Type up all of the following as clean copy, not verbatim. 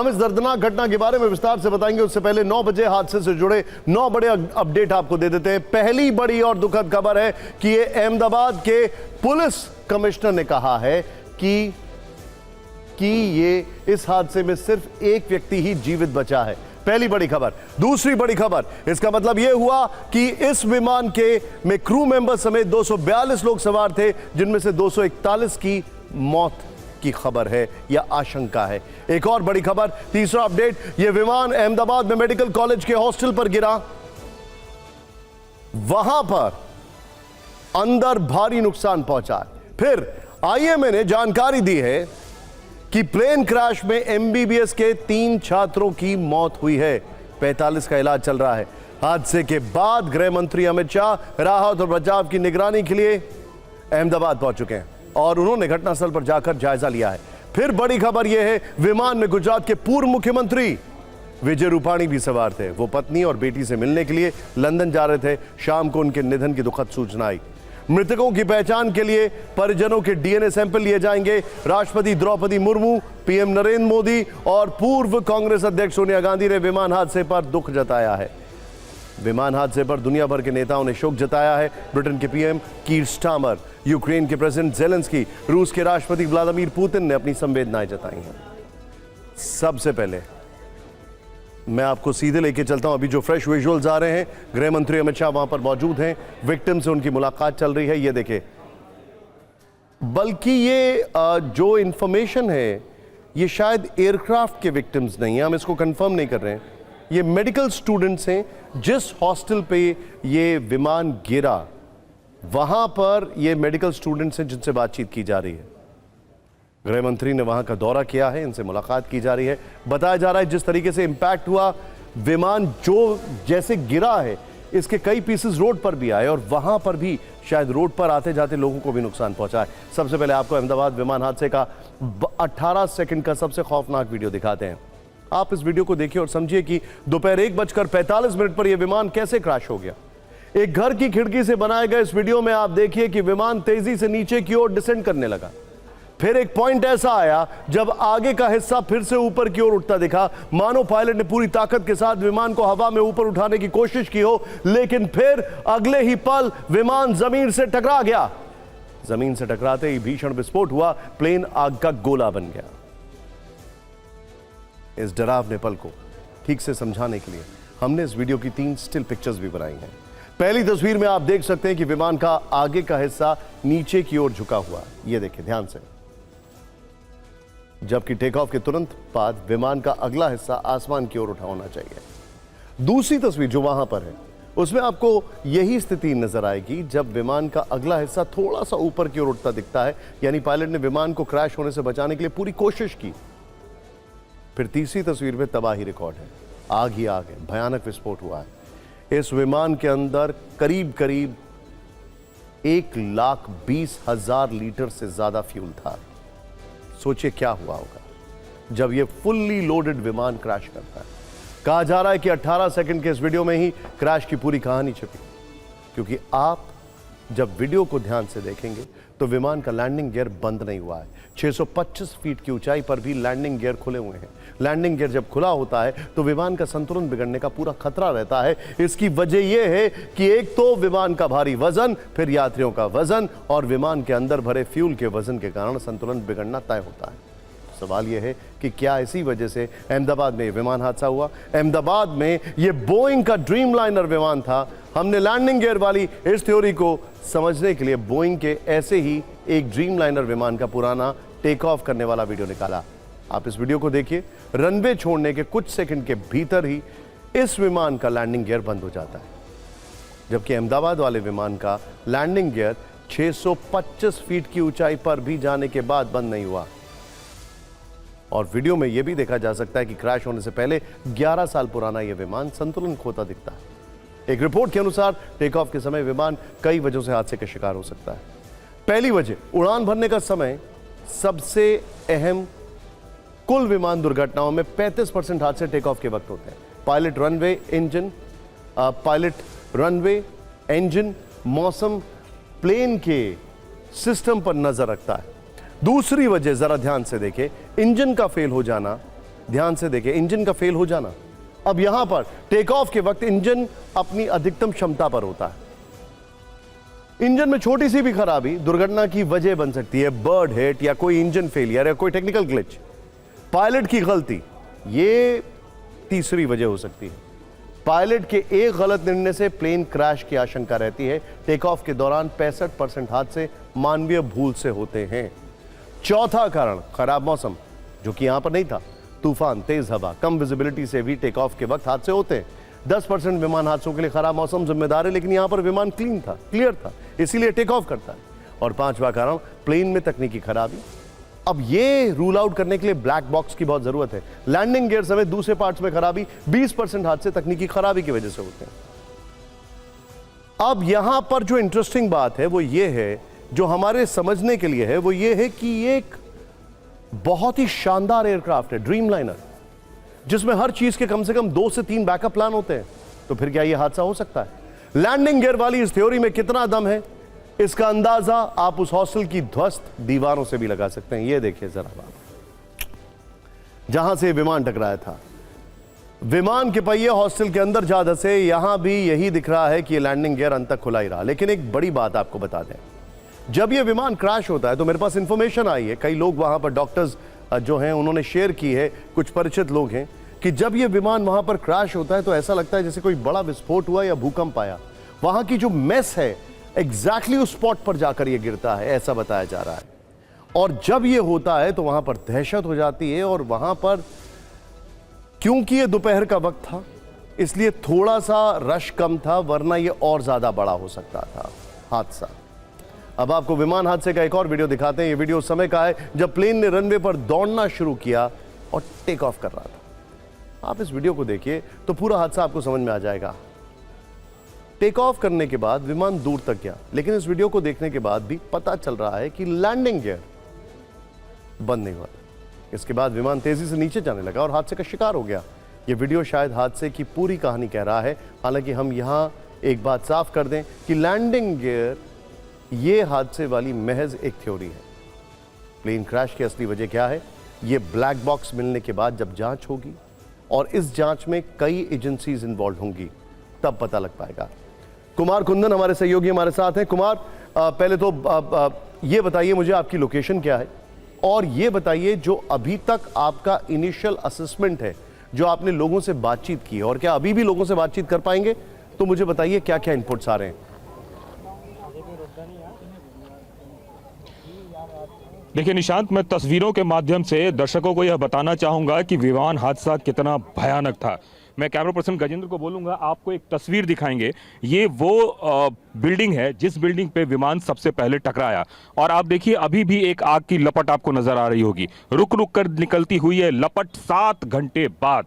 हम इस दर्दनाक घटना के बारे में विस्तार से बताएंगे। उससे पहले 9 बजे हादसे से जुड़े 9 बड़े अपडेट आपको दे देते हैं। पहली बड़ी और दुखद खबर है कि ये अहमदाबाद के पुलिस कमिश्नर ने कहा है कि ये इस हादसे में सिर्फ एक व्यक्ति ही जीवित बचा है। पहली बड़ी खबर। दूसरी बड़ी खबर, इसका मतलब यह हुआ कि इस विमान के में क्रू मेंबर समेत 242 लोग सवार थे, जिनमें से 241 की मौत की खबर है या आशंका है। एक और बड़ी खबर, तीसरा अपडेट, यह विमान अहमदाबाद में मेडिकल कॉलेज के हॉस्टल पर गिरा। वहां पर अंदर भारी नुकसान पहुंचा है। फिर आईएमए ने जानकारी दी है कि प्लेन क्रैश में एमबीबीएस के 3 छात्रों की मौत हुई है, 45 का इलाज चल रहा है। हादसे के बाद गृह मंत्री अमित शाह राहत और बचाव की निगरानी के लिए अहमदाबाद पहुंच चुके हैं और उन्होंने घटनास्थल पर जाकर जायजा लिया है। फिर बड़ी खबर यह है, विमान में गुजरात के पूर्व मुख्यमंत्री विजय रूपाणी भी सवार थे। वो पत्नी और बेटी से मिलने के लिए लंदन जा रहे थे। शाम को उनके निधन की दुखद सूचना आई। मृतकों की पहचान के लिए परिजनों के डीएनए सैंपल लिए जाएंगे। राष्ट्रपति द्रौपदी मुर्मू, पीएम नरेंद्र मोदी और पूर्व कांग्रेस अध्यक्ष सोनिया गांधी ने विमान हादसे पर दुख जताया है। विमान हादसे पर दुनिया भर के नेताओं ने शोक जताया है। ब्रिटेन के पीएम कीर स्टारमर, यूक्रेन के प्रेसिडेंट जेलेंस्की, रूस के राष्ट्रपति व्लादिमीर पुतिन ने अपनी संवेदनाएं जताई हैं। सबसे पहले मैं आपको सीधे लेके चलता हूं। अभी जो फ्रेश विजुअल्स आ रहे हैं, गृह मंत्री अमित शाह वहां पर मौजूद हैं, विक्टिम से उनकी मुलाकात चल रही है। ये देखिए, बल्कि ये जो इंफॉर्मेशन है ये शायद एयरक्राफ्ट के विक्टिम्स नहीं है, हम इसको कंफर्म नहीं कर रहे हैं। ये मेडिकल स्टूडेंट्स हैं। जिस हॉस्टल पे ये विमान गिरा वहां पर ये मेडिकल स्टूडेंट्स हैं जिनसे बातचीत की जा रही है। गृह मंत्री ने वहां का दौरा किया है, इनसे मुलाकात की जा रही है। बताया जा रहा है जिस तरीके से इंपैक्ट हुआ, विमान जो जैसे गिरा है इसके कई पीसेस रोड पर भी आए और वहां पर भी शायद रोड पर आते जाते लोगों को भी नुकसान पहुंचा है। सबसे पहले आपको अहमदाबाद विमान हादसे का 18 सेकंड का सबसे खौफनाक वीडियो दिखाते हैं। आप इस वीडियो को देखिए और समझिए कि दोपहर 1:45 पर यह विमान कैसे क्रैश हो गया। एक घर की खिड़की से बनाए गए इस वीडियो में आप देखिए कि विमान तेजी से नीचे की ओर डिसेंड करने लगा। फिर एक पॉइंट ऐसा आया जब आगे का हिस्सा फिर से ऊपर की ओर उठता दिखा, मानो पायलट ने पूरी ताकत के साथ विमान को हवा में ऊपर उठाने की कोशिश की हो, लेकिन फिर अगले ही पल विमान जमीन से टकरा गया। जमीन से टकराते ही भीषण विस्फोट हुआ, प्लेन आग का गोला बन गया। इस डरावने पल को ठीक से समझाने के लिए हमने इस वीडियो की 3 स्टिल पिक्चर्स भी बनाई हैं। पहली तस्वीर में आप देख सकते हैं कि विमान का आगे का हिस्सा नीचे की ओर झुका हुआ। यह देखिए ध्यान से, जबकि टेक ऑफ के तुरंत बाद विमान का अगला हिस्सा आसमान की ओर उठा होना चाहिए। दूसरी तस्वीर जो वहां पर है उसमें आपको यही स्थिति नजर आएगी जब विमान का अगला हिस्सा थोड़ा सा ऊपर की ओर उठता दिखता है, यानी पायलट ने विमान को क्रैश होने से बचाने के लिए पूरी कोशिश की। फिर तीसरी तस्वीर में तबाही रिकॉर्ड है, आग ही आग है, भयानक विस्फोट हुआ है। इस विमान के अंदर करीब करीब 1,20,000 लीटर से ज्यादा फ्यूल था। सोचिए क्या हुआ होगा जब यह फुल्ली लोडेड विमान क्रैश करता है। कहा जा रहा है कि 18 सेकंड के इस वीडियो में ही क्रैश की पूरी कहानी छिपी, क्योंकि आप जब वीडियो को ध्यान से देखेंगे तो विमान का लैंडिंग गियर बंद नहीं हुआ है। 625 फीट की ऊंचाई पर भी लैंडिंग गियर खुले हुए हैं। लैंडिंग गियर जब खुला होता है तो विमान का संतुलन बिगड़ने का पूरा खतरा रहता है। इसकी वजह यह है कि एक तो विमान का भारी वजन, फिर यात्रियों का वजन और विमान के अंदर भरे फ्यूल के वजन के कारण संतुलन बिगड़ना तय होता है। सवाल यह है कि क्या इसी वजह से अहमदाबाद में विमान हादसा हुआ? अहमदाबाद में यह बोइंग का ड्रीमलाइनर विमान था। हमने लैंडिंग गियर वाली इस थ्योरी को समझने के लिए बोइंग के ऐसे ही एक ड्रीमलाइनर विमान का पुराना टेक ऑफ करने वाला वीडियो निकाला। आप इस वीडियो को देखिए। रनवे छोड़ने के कुछ सेकंड के भीतर ही इस विमान का लैंडिंग गियर बंद हो जाता है, जबकि अहमदाबाद वाले विमान का लैंडिंग गियर 625 फीट की ऊंचाई पर भी जाने के बाद बंद नहीं हुआ। और वीडियो में यह भी देखा जा सकता है कि क्रैश होने से पहले 11 साल पुराना यह विमान संतुलन खोता दिखता है। एक रिपोर्ट के अनुसार टेक ऑफ के समय विमान कई वजहों से हादसे का शिकार हो सकता है। पहली वजह, उड़ान भरने का समय सबसे अहम। कुल विमान दुर्घटनाओं में 35% हादसे टेक ऑफ के वक्त होते हैं। पायलट रनवे, इंजन, मौसम, प्लेन के सिस्टम पर नजर रखता है। दूसरी वजह जरा ध्यान से देखें, इंजन का फेल हो जाना ध्यान से देखें, इंजन का फेल हो जाना। अब यहां पर टेक ऑफ के वक्त इंजन अपनी अधिकतम क्षमता पर होता है। इंजन में छोटी सी भी खराबी दुर्घटना की वजह बन सकती है, बर्ड हिट या कोई इंजन फेलियर या कोई टेक्निकल ग्लिच, पायलट की गलती, ये तीसरी वजह हो सकती है। पायलट के एक गलत निर्णय से प्लेन क्रैश की आशंका रहती है। टेक ऑफ के दौरान 65% हादसे मानवीय भूल से होते हैं। चौथा कारण खराब मौसम, जो कि यहां पर नहीं था। तूफान, तेज हवा, कम विजिबिलिटी से भी टेक ऑफ के वक्त हादसे होते हैं। 10% विमान हादसों के लिए खराब मौसम जिम्मेदार है, लेकिन यहां पर विमान क्लियर था, इसीलिए टेक ऑफ करता है। और पांचवा कारण प्लेन में तकनीकी खराबी। अब ये रूल आउट करने के लिए ब्लैक बॉक्स की बहुत जरूरत है। लैंडिंग गियर समेत दूसरे पार्ट्स में खराबी, 20% हादसे तकनीकी खराबी की वजह से होते हैं। अब यहां पर जो इंटरेस्टिंग बात है वो ये है, जो हमारे समझने के लिए है वो ये है कि ये एक बहुत ही शानदार एयरक्राफ्ट है, ड्रीमलाइनर, जिसमें हर चीज के कम से कम 2 से 3 बैकअप प्लान होते हैं। तो फिर क्या यह हादसा हो सकता है? लैंडिंग गियर वाली इस थ्योरी में कितना दम है, इसका अंदाजा आप उस हॉस्टल की ध्वस्त दीवारों से भी लगा सकते हैं। यह देखिए जरा बात, जहां से विमान टकराया था, विमान के पहिए हॉस्टल के अंदर जा धंसे। यहां भी यही दिख रहा है कि लैंडिंग गियर अंत तक खुला ही रहा। लेकिन एक बड़ी बात आपको बता दें, जब यह विमान क्रैश होता है तो मेरे पास इंफॉर्मेशन आई है, कई लोग वहां पर डॉक्टर्स जो हैं उन्होंने शेयर की है, कुछ परिचित लोग हैं, कि जब यह विमान वहां पर क्रैश होता है तो ऐसा लगता है जैसे कोई बड़ा विस्फोट हुआ या भूकंप आया। वहां की जो मेस है एग्जैक्टली उस स्पॉट पर जाकर यह गिरता है, ऐसा बताया जा रहा है। और जब यह होता है तो वहां पर दहशत हो जाती है। और वहां पर क्योंकि यह दोपहर का वक्त था इसलिए थोड़ा सा रश कम था, वरना यह और ज्यादा बड़ा हो सकता था हादसा। अब आपको विमान हादसे का एक और वीडियो दिखाते हैं। यह वीडियो उस समय का है जब प्लेन ने रनवे पर दौड़ना शुरू किया और टेक ऑफ कर रहा था। आप इस वीडियो को देखिए तो पूरा हादसा आपको समझ में आ जाएगा। टेक ऑफ करने के बाद विमान दूर तक गया, लेकिन इस वीडियो को देखने के बाद भी पता चल रहा है कि लैंडिंग गियर बंद नहीं हुआ। इसके बाद विमान तेजी से नीचे जाने लगा और हादसे का शिकार हो गया। यह वीडियो शायद हादसे की पूरी कहानी कह रहा है। हालांकि हम यहां एक बात साफ कर दें कि लैंडिंग गियर ये हादसे वाली महज एक थ्योरी है। प्लेन क्रैश की असली वजह क्या है, ये ब्लैक बॉक्स मिलने के बाद जब जांच होगी और इस जांच में कई एजेंसीज इन्वॉल्व होंगी, तब पता लग पाएगा। कुमार कुंदन हमारे सहयोगी हमारे साथ हैं। कुमार, पहले तो ये बताइए मुझे आपकी लोकेशन क्या है, और ये बताइए जो अभी तक आपका इनिशियल असेसमेंट है, जो आपने लोगों से बातचीत की, और क्या अभी भी लोगों से बातचीत कर पाएंगे, तो मुझे बताइए क्या क्या इनपुट्स आ रहे हैं। देखिए निशांत, मैं तस्वीरों के माध्यम से दर्शकों को यह बताना चाहूंगा कि विमान हादसा कितना भयानक था। मैं कैमरा पर्सन गजेंद्र को बोलूंगा, आपको एक तस्वीर दिखाएंगे। ये वो बिल्डिंग है जिस बिल्डिंग पे विमान सबसे पहले टकराया, और आप देखिए अभी भी एक आग की लपट आपको नजर आ रही होगी, रुक रुक कर निकलती हुई है लपट 7 घंटे बाद।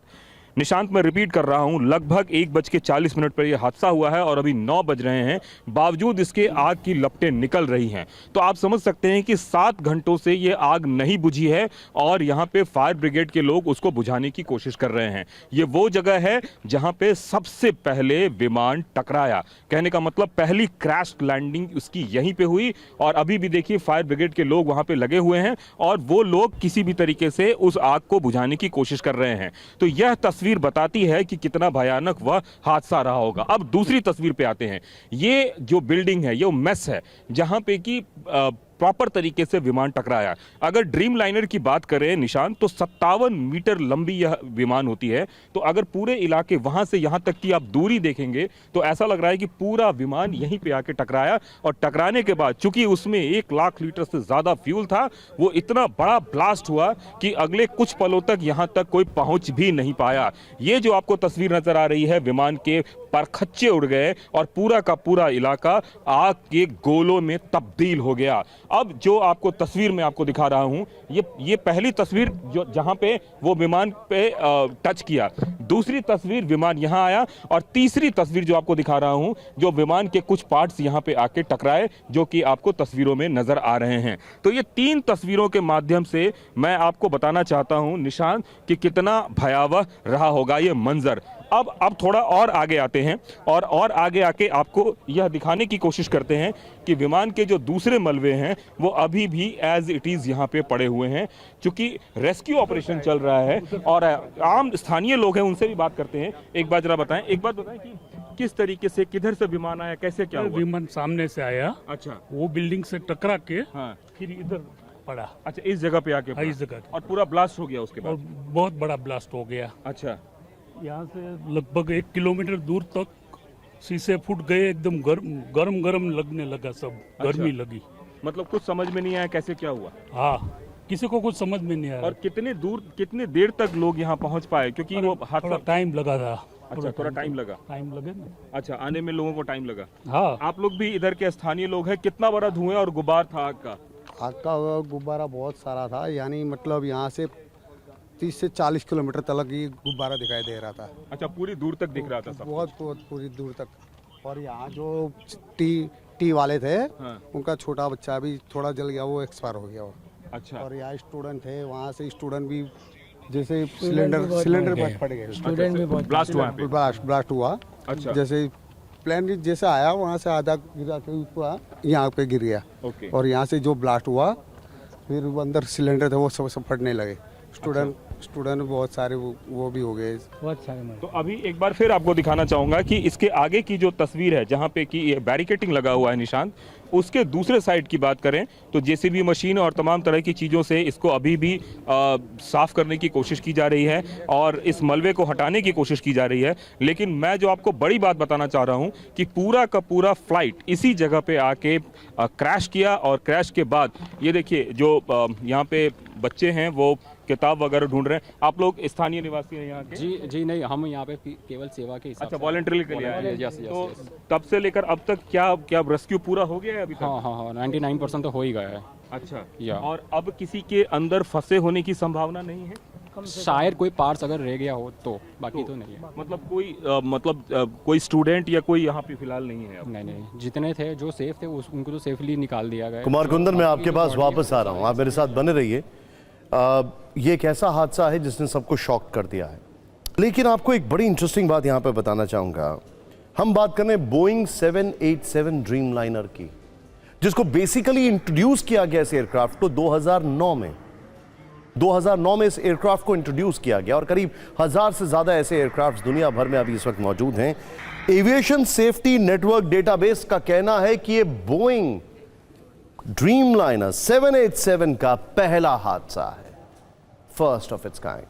निशांत, मैं रिपीट कर रहा हूं, लगभग 1:40 पर यह हादसा हुआ है और अभी 9 बज रहे हैं, बावजूद इसके आग की लपटें निकल रही हैं। तो आप समझ सकते हैं कि 7 घंटों से यह आग नहीं बुझी है और यहां पे फायर ब्रिगेड के लोग उसको बुझाने की कोशिश कर रहे हैं। ये वो जगह है जहां पे सबसे पहले विमान टकराया, कहने का मतलब पहली क्रैश लैंडिंग उसकी यहीं पे हुई। और अभी भी देखिए फायर ब्रिगेड के लोग वहां पे लगे हुए हैं और वो लोग किसी भी तरीके से उस आग को बुझाने की कोशिश कर रहे हैं। तो यह तस्वीर बताती है कि कितना भयानक वह हादसा रहा होगा। अब दूसरी तस्वीर पे आते हैं। ये जो बिल्डिंग है ये मेस है जहां पे कि प्रॉपर तरीके से विमान टकराया। अगर ड्रीम लाइनर की बात करें निशांत, तो 57 मीटर लंबी यह विमान होती है। तो अगर पूरे इलाके वहां से यहां तक की आप दूरी देखेंगे तो ऐसा लग रहा है कि पूरा विमान यहीं पे आके टकराया, और टकराने के बाद चूंकि उसमें 1 लाख लीटर से ज्यादा फ्यूल था, वो इतना बड़ा ब्लास्ट हुआ कि अगले कुछ पलों तक यहां तक कोई पहुंच भी नहीं पाया। ये जो आपको तस्वीर नजर आ रही है, विमान के परखच्चे उड़ गए और पूरा का पूरा इलाका आग के गोलों में तब्दील हो गया। अब जो आपको तस्वीर में आपको दिखा रहा हूं, ये पहली तस्वीर जो जहां पे वो विमान पे टच किया, दूसरी तस्वीर विमान यहां आया, और तीसरी तस्वीर जो आपको दिखा रहा हूं जो विमान के कुछ पार्ट्स यहां पे आके टकराए, जो कि आपको तस्वीरों में नजर आ रहे हैं। तो ये 3 तस्वीरों के माध्यम से मैं आपको बताना चाहता हूं निशांत कि कितना भयावह रहा होगा ये मंजर। अब थोड़ा और आगे आते हैं और आगे आके आपको यह दिखाने की कोशिश करते हैं कि विमान के जो दूसरे मलबे हैं वो अभी भी एज इट इज़ यहाँ पे पड़े हुए हैं, क्योंकि रेस्क्यू ऑपरेशन चल रहा है। और आम स्थानीय लोग हैं, उनसे भी बात करते हैं। एक बात बताएं कि किस तरीके से, किधर से विमान आया, कैसे क्या हुआ? विमान सामने से आया, अच्छा, वो बिल्डिंग से टकरा के हाँ, फिर इधर पड़ा। अच्छा, इस जगह पे आके हाँ, इस पड़ा। जगह और पूरा ब्लास्ट हो गया उसके और बाद? बहुत बड़ा ब्लास्ट हो गया। अच्छा, यहाँ से लगभग 1 किलोमीटर दूर तक शीशे फूट गए, एकदम गरम गरम लगने लगा, सब गर्मी लगी। मतलब कुछ समझ में नहीं आया कैसे क्या हुआ? हाँ, किसी को कुछ समझ में नहीं आया। और कितने देर तक लोग यहाँ पहुँच पाए, क्योंकि वो थोड़ा हादसा? टाइम लगा था। अच्छा, थोड़ा टाइम लगा। टाइम लगे ना। अच्छा, आने में लोगों को टाइम लगा। हाँ, आप लोग भी इधर के स्थानीय लोग हैं, कितना बड़ा धुएं और गुबार था आग का? आग का गुब्बारा बहुत सारा था, यानी मतलब यहाँ से 30 से 40 किलोमीटर तक ये गुब्बारा दिखाई दे रहा था। अच्छा, पूरी दूर तक दिख रहा था सब? बहुत पूरी दूर तक। और यहाँ जो टी वाले थे, हाँ। उनका छोटा बच्चा भी थोड़ा जल गया, वो एक्सपायर हो गया वो। अच्छा, और यहाँ स्टूडेंट थे, वहाँ से स्टूडेंट भी जैसे सिलेंडर बच पड़ गए, स्टूडेंट भी ब्लास्ट हुआ है? ब्लास्ट हुआ। अच्छा, जैसे प्लेन जैसे आया, वहाँ से आधा गिरा के पूरा यहाँ पे गिर गया। ओके। और यहाँ से जो ब्लास्ट हुआ, फिर वो अंदर सिलेंडर थे, वो सब फटने लगे। स्टूडेंट बहुत सारे वो भी हो गए। तो अभी एक बार फिर आपको दिखाना चाहूंगा कि इसके आगे की जो तस्वीर है, जहाँ पे कि ये बैरिकेटिंग लगा हुआ है निशांत, उसके दूसरे साइड की बात करें तो जेसीबी मशीन और तमाम तरह की चीज़ों से इसको अभी भी साफ करने की कोशिश की जा रही है और इस मलबे को हटाने की कोशिश की जा रही है। लेकिन मैं जो आपको बड़ी बात बताना चाह रहा हूं कि पूरा का पूरा फ्लाइट इसी जगह पे आके क्रैश किया, और क्रैश के बाद ये देखिए जो यहाँ पे बच्चे हैं वो किताब वगैरह ढूंढ रहे हैं। आप लोग स्थानीय निवासी हैं यहाँ के? जी नहीं, हम यहाँ पे केवल सेवा के हिसाब अच्छा, से वॉलंटरी के लिए आए हैं। यस, तो तब से लेकर अब तक क्या रेस्क्यू पूरा हो गया है अभी तक? हाँ 99% तो हो ही गया है। अच्छा, या और अब किसी के अंदर फंसे होने की संभावना नहीं है? शायद कोई पार्ट्स अगर रह गया हो तो, बाकी तो नहीं है। मतलब कोई स्टूडेंट या कोई यहाँ पे फिलहाल नहीं है अब? नहीं, जितने थे जो सेफ थे उनको तो सेफली निकाल दिया गया। कुमार कुंदन, मैं आपके पास वापस आ रहा हूँ, आप मेरे साथ बने रहिए। ये एक ऐसा हादसा है जिसने सबको शॉक कर दिया है, लेकिन आपको एक बड़ी इंटरेस्टिंग बात यहाँ पे बताना चाहूँगा। हम बात कर रहे हैं बोइंग 787 ड्रीमलाइनर की, जिसको बेसिकली इंट्रोड्यूस किया गया इस एयरक्राफ्ट को 2009 में। 2009 में इस एयरक्राफ्ट को इंट्रोड्यूस किया गया और करीब 1000 से ज़्यादा ऐसे एयरक्राफ्ट दुनिया भर में अभी इस वक्त मौजूद हैं। एविएशन सेफ्टी नेटवर्क डेटाबेस का कहना है कि ये बोइंग ड्रीमलाइनर 787 का पहला हादसा है, first of its kind.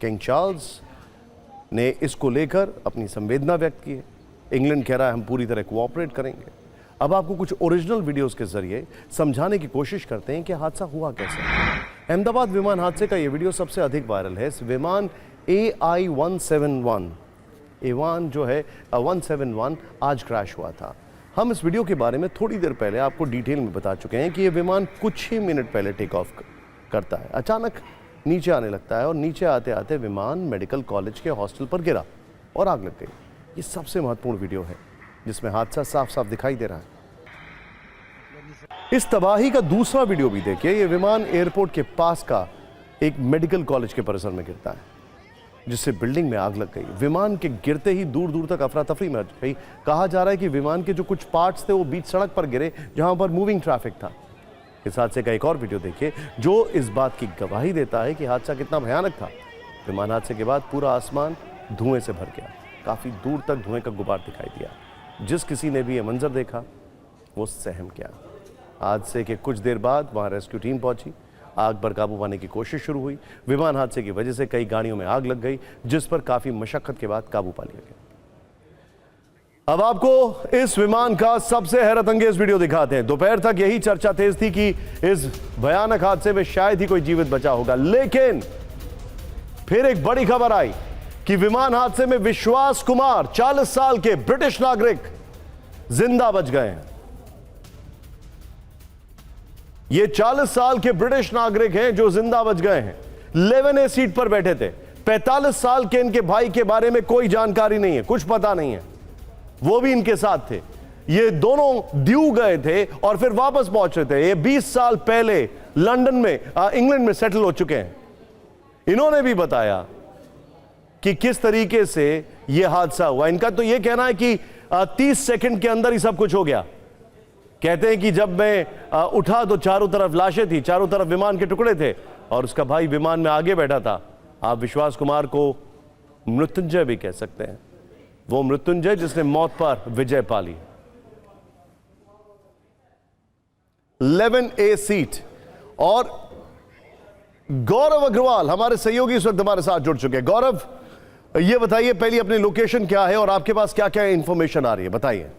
King Charles ने इसको लेकर अपनी संवेदना व्यक्त की है। इंग्लैंड कह रहा है हम पूरी तरह कोऑपरेट करेंगे। अब आपको कुछ ओरिजिनल वीडियोस के जरिए समझाने की कोशिश करते हैं कि हादसा हुआ कैसे। अहमदाबाद विमान हादसे का यह वीडियो सबसे अधिक वायरल है। इस विमान AI-171 एवान जो है 171 आज क्रैश हुआ था। हम इस वीडियो के बारे में थोड़ी देर पहले आपको डिटेल में बता चुके हैं कि यह विमान कुछ ही मिनट पहले टेक ऑफ करता है, अचानक नीचे आने लगता है और नीचे आते आते विमान मेडिकल कॉलेज के हॉस्टल पर गिरा और आग लग गई। ये सबसे महत्वपूर्ण वीडियो है जिसमें हादसा साफ साफ दिखाई दे रहा है। इस तबाही का दूसरा वीडियो भी देखिए। यह विमान एयरपोर्ट के पास का एक मेडिकल कॉलेज के परिसर में गिरता है, जिससे बिल्डिंग में आग लग गई। विमान के गिरते ही दूर दूर तक अफरा तफरी मच गई। कहा जा रहा है कि विमान के जो कुछ पार्ट्स थे वो बीच सड़क पर गिरे जहां पर मूविंग ट्रैफिक था। इस हादसे का एक और वीडियो देखिए जो इस बात की गवाही देता है कि हादसा कितना भयानक था। विमान हादसे के बाद पूरा आसमान धुएं से भर गया, काफी दूर तक धुएं का गुबार दिखाई दिया। जिस किसी ने भी यह मंजर देखा वो सहम गया। हादसे के कुछ देर बाद वहां रेस्क्यू टीम पहुंची, आग पर काबू पाने की कोशिश शुरू हुई। विमान हादसे की वजह से कई गाड़ियों में आग लग गई, जिस पर काफी मशक्कत के बाद काबू पा लिया गया। अब आपको इस विमान का सबसे हैरत अंगेज वीडियो दिखाते हैं। दोपहर तक यही चर्चा तेज थी कि इस भयानक हादसे में शायद ही कोई जीवित बचा होगा, लेकिन फिर एक बड़ी खबर आई कि विमान हादसे में विश्वास कुमार 40 साल के ब्रिटिश नागरिक जिंदा बच गए हैं। ये 40 साल के ब्रिटिश नागरिक हैं जो जिंदा बच गए हैं। 11A सीट पर बैठे थे। 45 साल के इनके भाई के बारे में कोई जानकारी नहीं है, कुछ पता नहीं है, वो भी इनके साथ थे। ये दोनों ड्यू गए थे और फिर वापस पहुंच रहे थे। ये 20 साल पहले लंदन में इंग्लैंड में सेटल हो चुके हैं। इन्होंने भी बताया कि किस तरीके से यह हादसा हुआ। इनका तो यह कहना है कि 30 सेकंड के अंदर ही सब कुछ हो गया। कहते हैं कि जब मैं उठा तो चारों तरफ लाशें थी, चारों तरफ विमान के टुकड़े थे और उसका भाई विमान में आगे बैठा था। आप विश्वास कुमार को मृत्युंजय भी कह सकते हैं, वो मृत्युंजय जिसने मौत पर विजय पा ली। 11A seat. और गौरव अग्रवाल हमारे सहयोगी इस वक्त हमारे साथ जुड़ चुके हैं। गौरव, ये बताइए पहली अपनी लोकेशन क्या है और आपके पास क्या क्या इंफॉर्मेशन आ रही है, बताइए।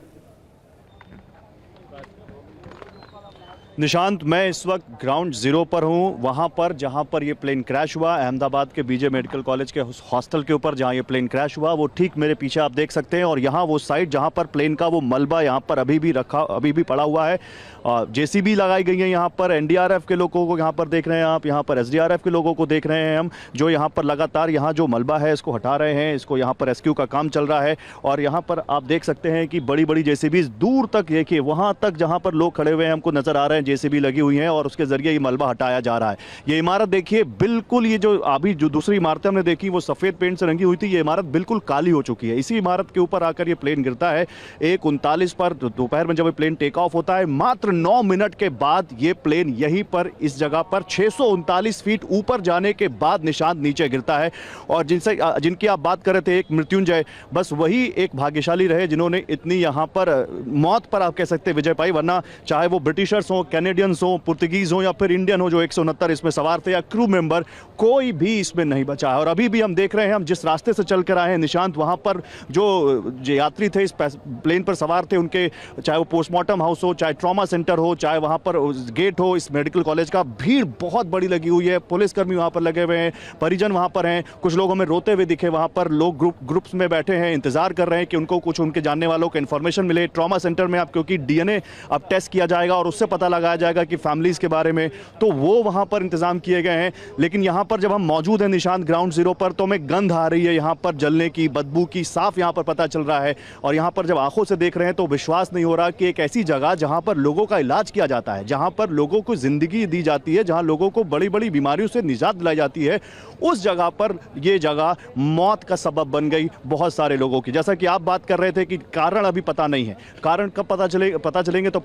निशांत, मैं इस वक्त ग्राउंड जीरो पर हूँ, वहाँ पर जहाँ पर ये प्लेन क्रैश हुआ, अहमदाबाद के बीजे मेडिकल कॉलेज के हॉस्टल के ऊपर जहाँ ये प्लेन क्रैश हुआ, वो ठीक मेरे पीछे आप देख सकते हैं। और यहाँ वो साइड जहाँ पर प्लेन का वो मलबा यहाँ पर अभी भी पड़ा हुआ है। जेसीबी लगाई गई है यहाँ पर, एनडीआरएफ के लोगों को यहाँ पर देख रहे हैं आप, यहाँ पर एसडीआरएफ के लोगों को देख रहे हैं हम, जो यहाँ पर लगातार यहाँ जो मलबा है इसको हटा रहे हैं, इसको यहाँ पर रेस्क्यू का काम चल रहा है। और यहाँ पर आप देख सकते हैं कि बड़ी बड़ी जेसीबी दूर तक, देखिए वहाँ तक जहाँ पर लोग खड़े हुए हैं हमको नजर आ रहे हैं, जेसीबी लगी हुई है और उसके जरिए ये मलबा हटाया जा रहा है। ये इमारत देखिए बिल्कुल, ये जो अभी जो दूसरी इमारतें हमने देखी वो सफेद पेंट से रंगी हुई थी, ये इमारत बिल्कुल काली हो चुकी है। इसी इमारत के ऊपर आकर ये प्लेन गिरता है 1:39 पर दोपहर में, जब ये प्लेन टेक ऑफ होता है। मात्र 9 मिनट के बाद ये प्लेन यहीं पर इस जगह पर 639 फीट ऊपर जाने के बाद निशांत नीचे गिरता है। और जिनकी आप बात कर रहे थे, एक मृत्युंजय, बस वही एक भाग्यशाली रहे जिन्होंने इतनी यहाँ पर मौत पर आप कह सकते विजय पाई, वरना चाहे वो ब्रिटिशर्स हो, कैनेडियंस हो, पुर्तगीज हो या फिर इंडियन हो जो 169 इसमें सवार थे, या क्रू मेंबर, कोई भी इसमें नहीं बचा है। और अभी भी हम देख रहे हैं, हम जिस रास्ते से चल कर आए हैं निशांत, वहां पर जो यात्री थे इस प्लेन पर सवार थे, उनके चाहे वो पोस्टमार्टम हाउस हो, चाहे ट्रॉमा सेंटर हो, चाहे वहां पर गेट हो इस मेडिकल कॉलेज का, भीड़ बहुत बड़ी लगी हुई है। पुलिसकर्मी वहां पर लगे हुए हैं, परिजन वहां पर हैं, कुछ लोग हमें रोते हुए दिखे, वहां पर लोग ग्रुप्स में बैठे हैं, इंतजार कर रहे हैं कि उनको कुछ उनके जानने वालों को इन्फॉर्मेशन मिले। ट्रॉमा सेंटर में अब क्योंकि डीएनए अब टेस्ट किया जाएगा और उससे पता लगाया जाएगा कि फैमिलीज के बारे में, तो वो वहां पर इंतजाम किए गए हैं। लेकिन यहां पर जब हम मौजूद हैं निशांत ग्राउंड जीरो पर, तो हमें गंध आ रही है यहां पर जलने की, बदबू की, साफ यहां पर पता चल रहा है। और यहां पर जब आंखों से देख रहे हैं तो विश्वास नहीं हो रहा कि एक ऐसी जगह जहां पर लोगों का इलाज किया जाता है, जहां पर लोगों को जिंदगी दी जाती है, जहां लोगों को बड़ी बड़ी बीमारियों से निजात दिलाई जाती है, उस जगह पर यह जगह मौत का सबब बन गई बहुत सारे लोगों की। जैसा कि आप बात कर रहे थे कि कारण अभी पता नहीं है, कारण कब पता चलेंगे, तो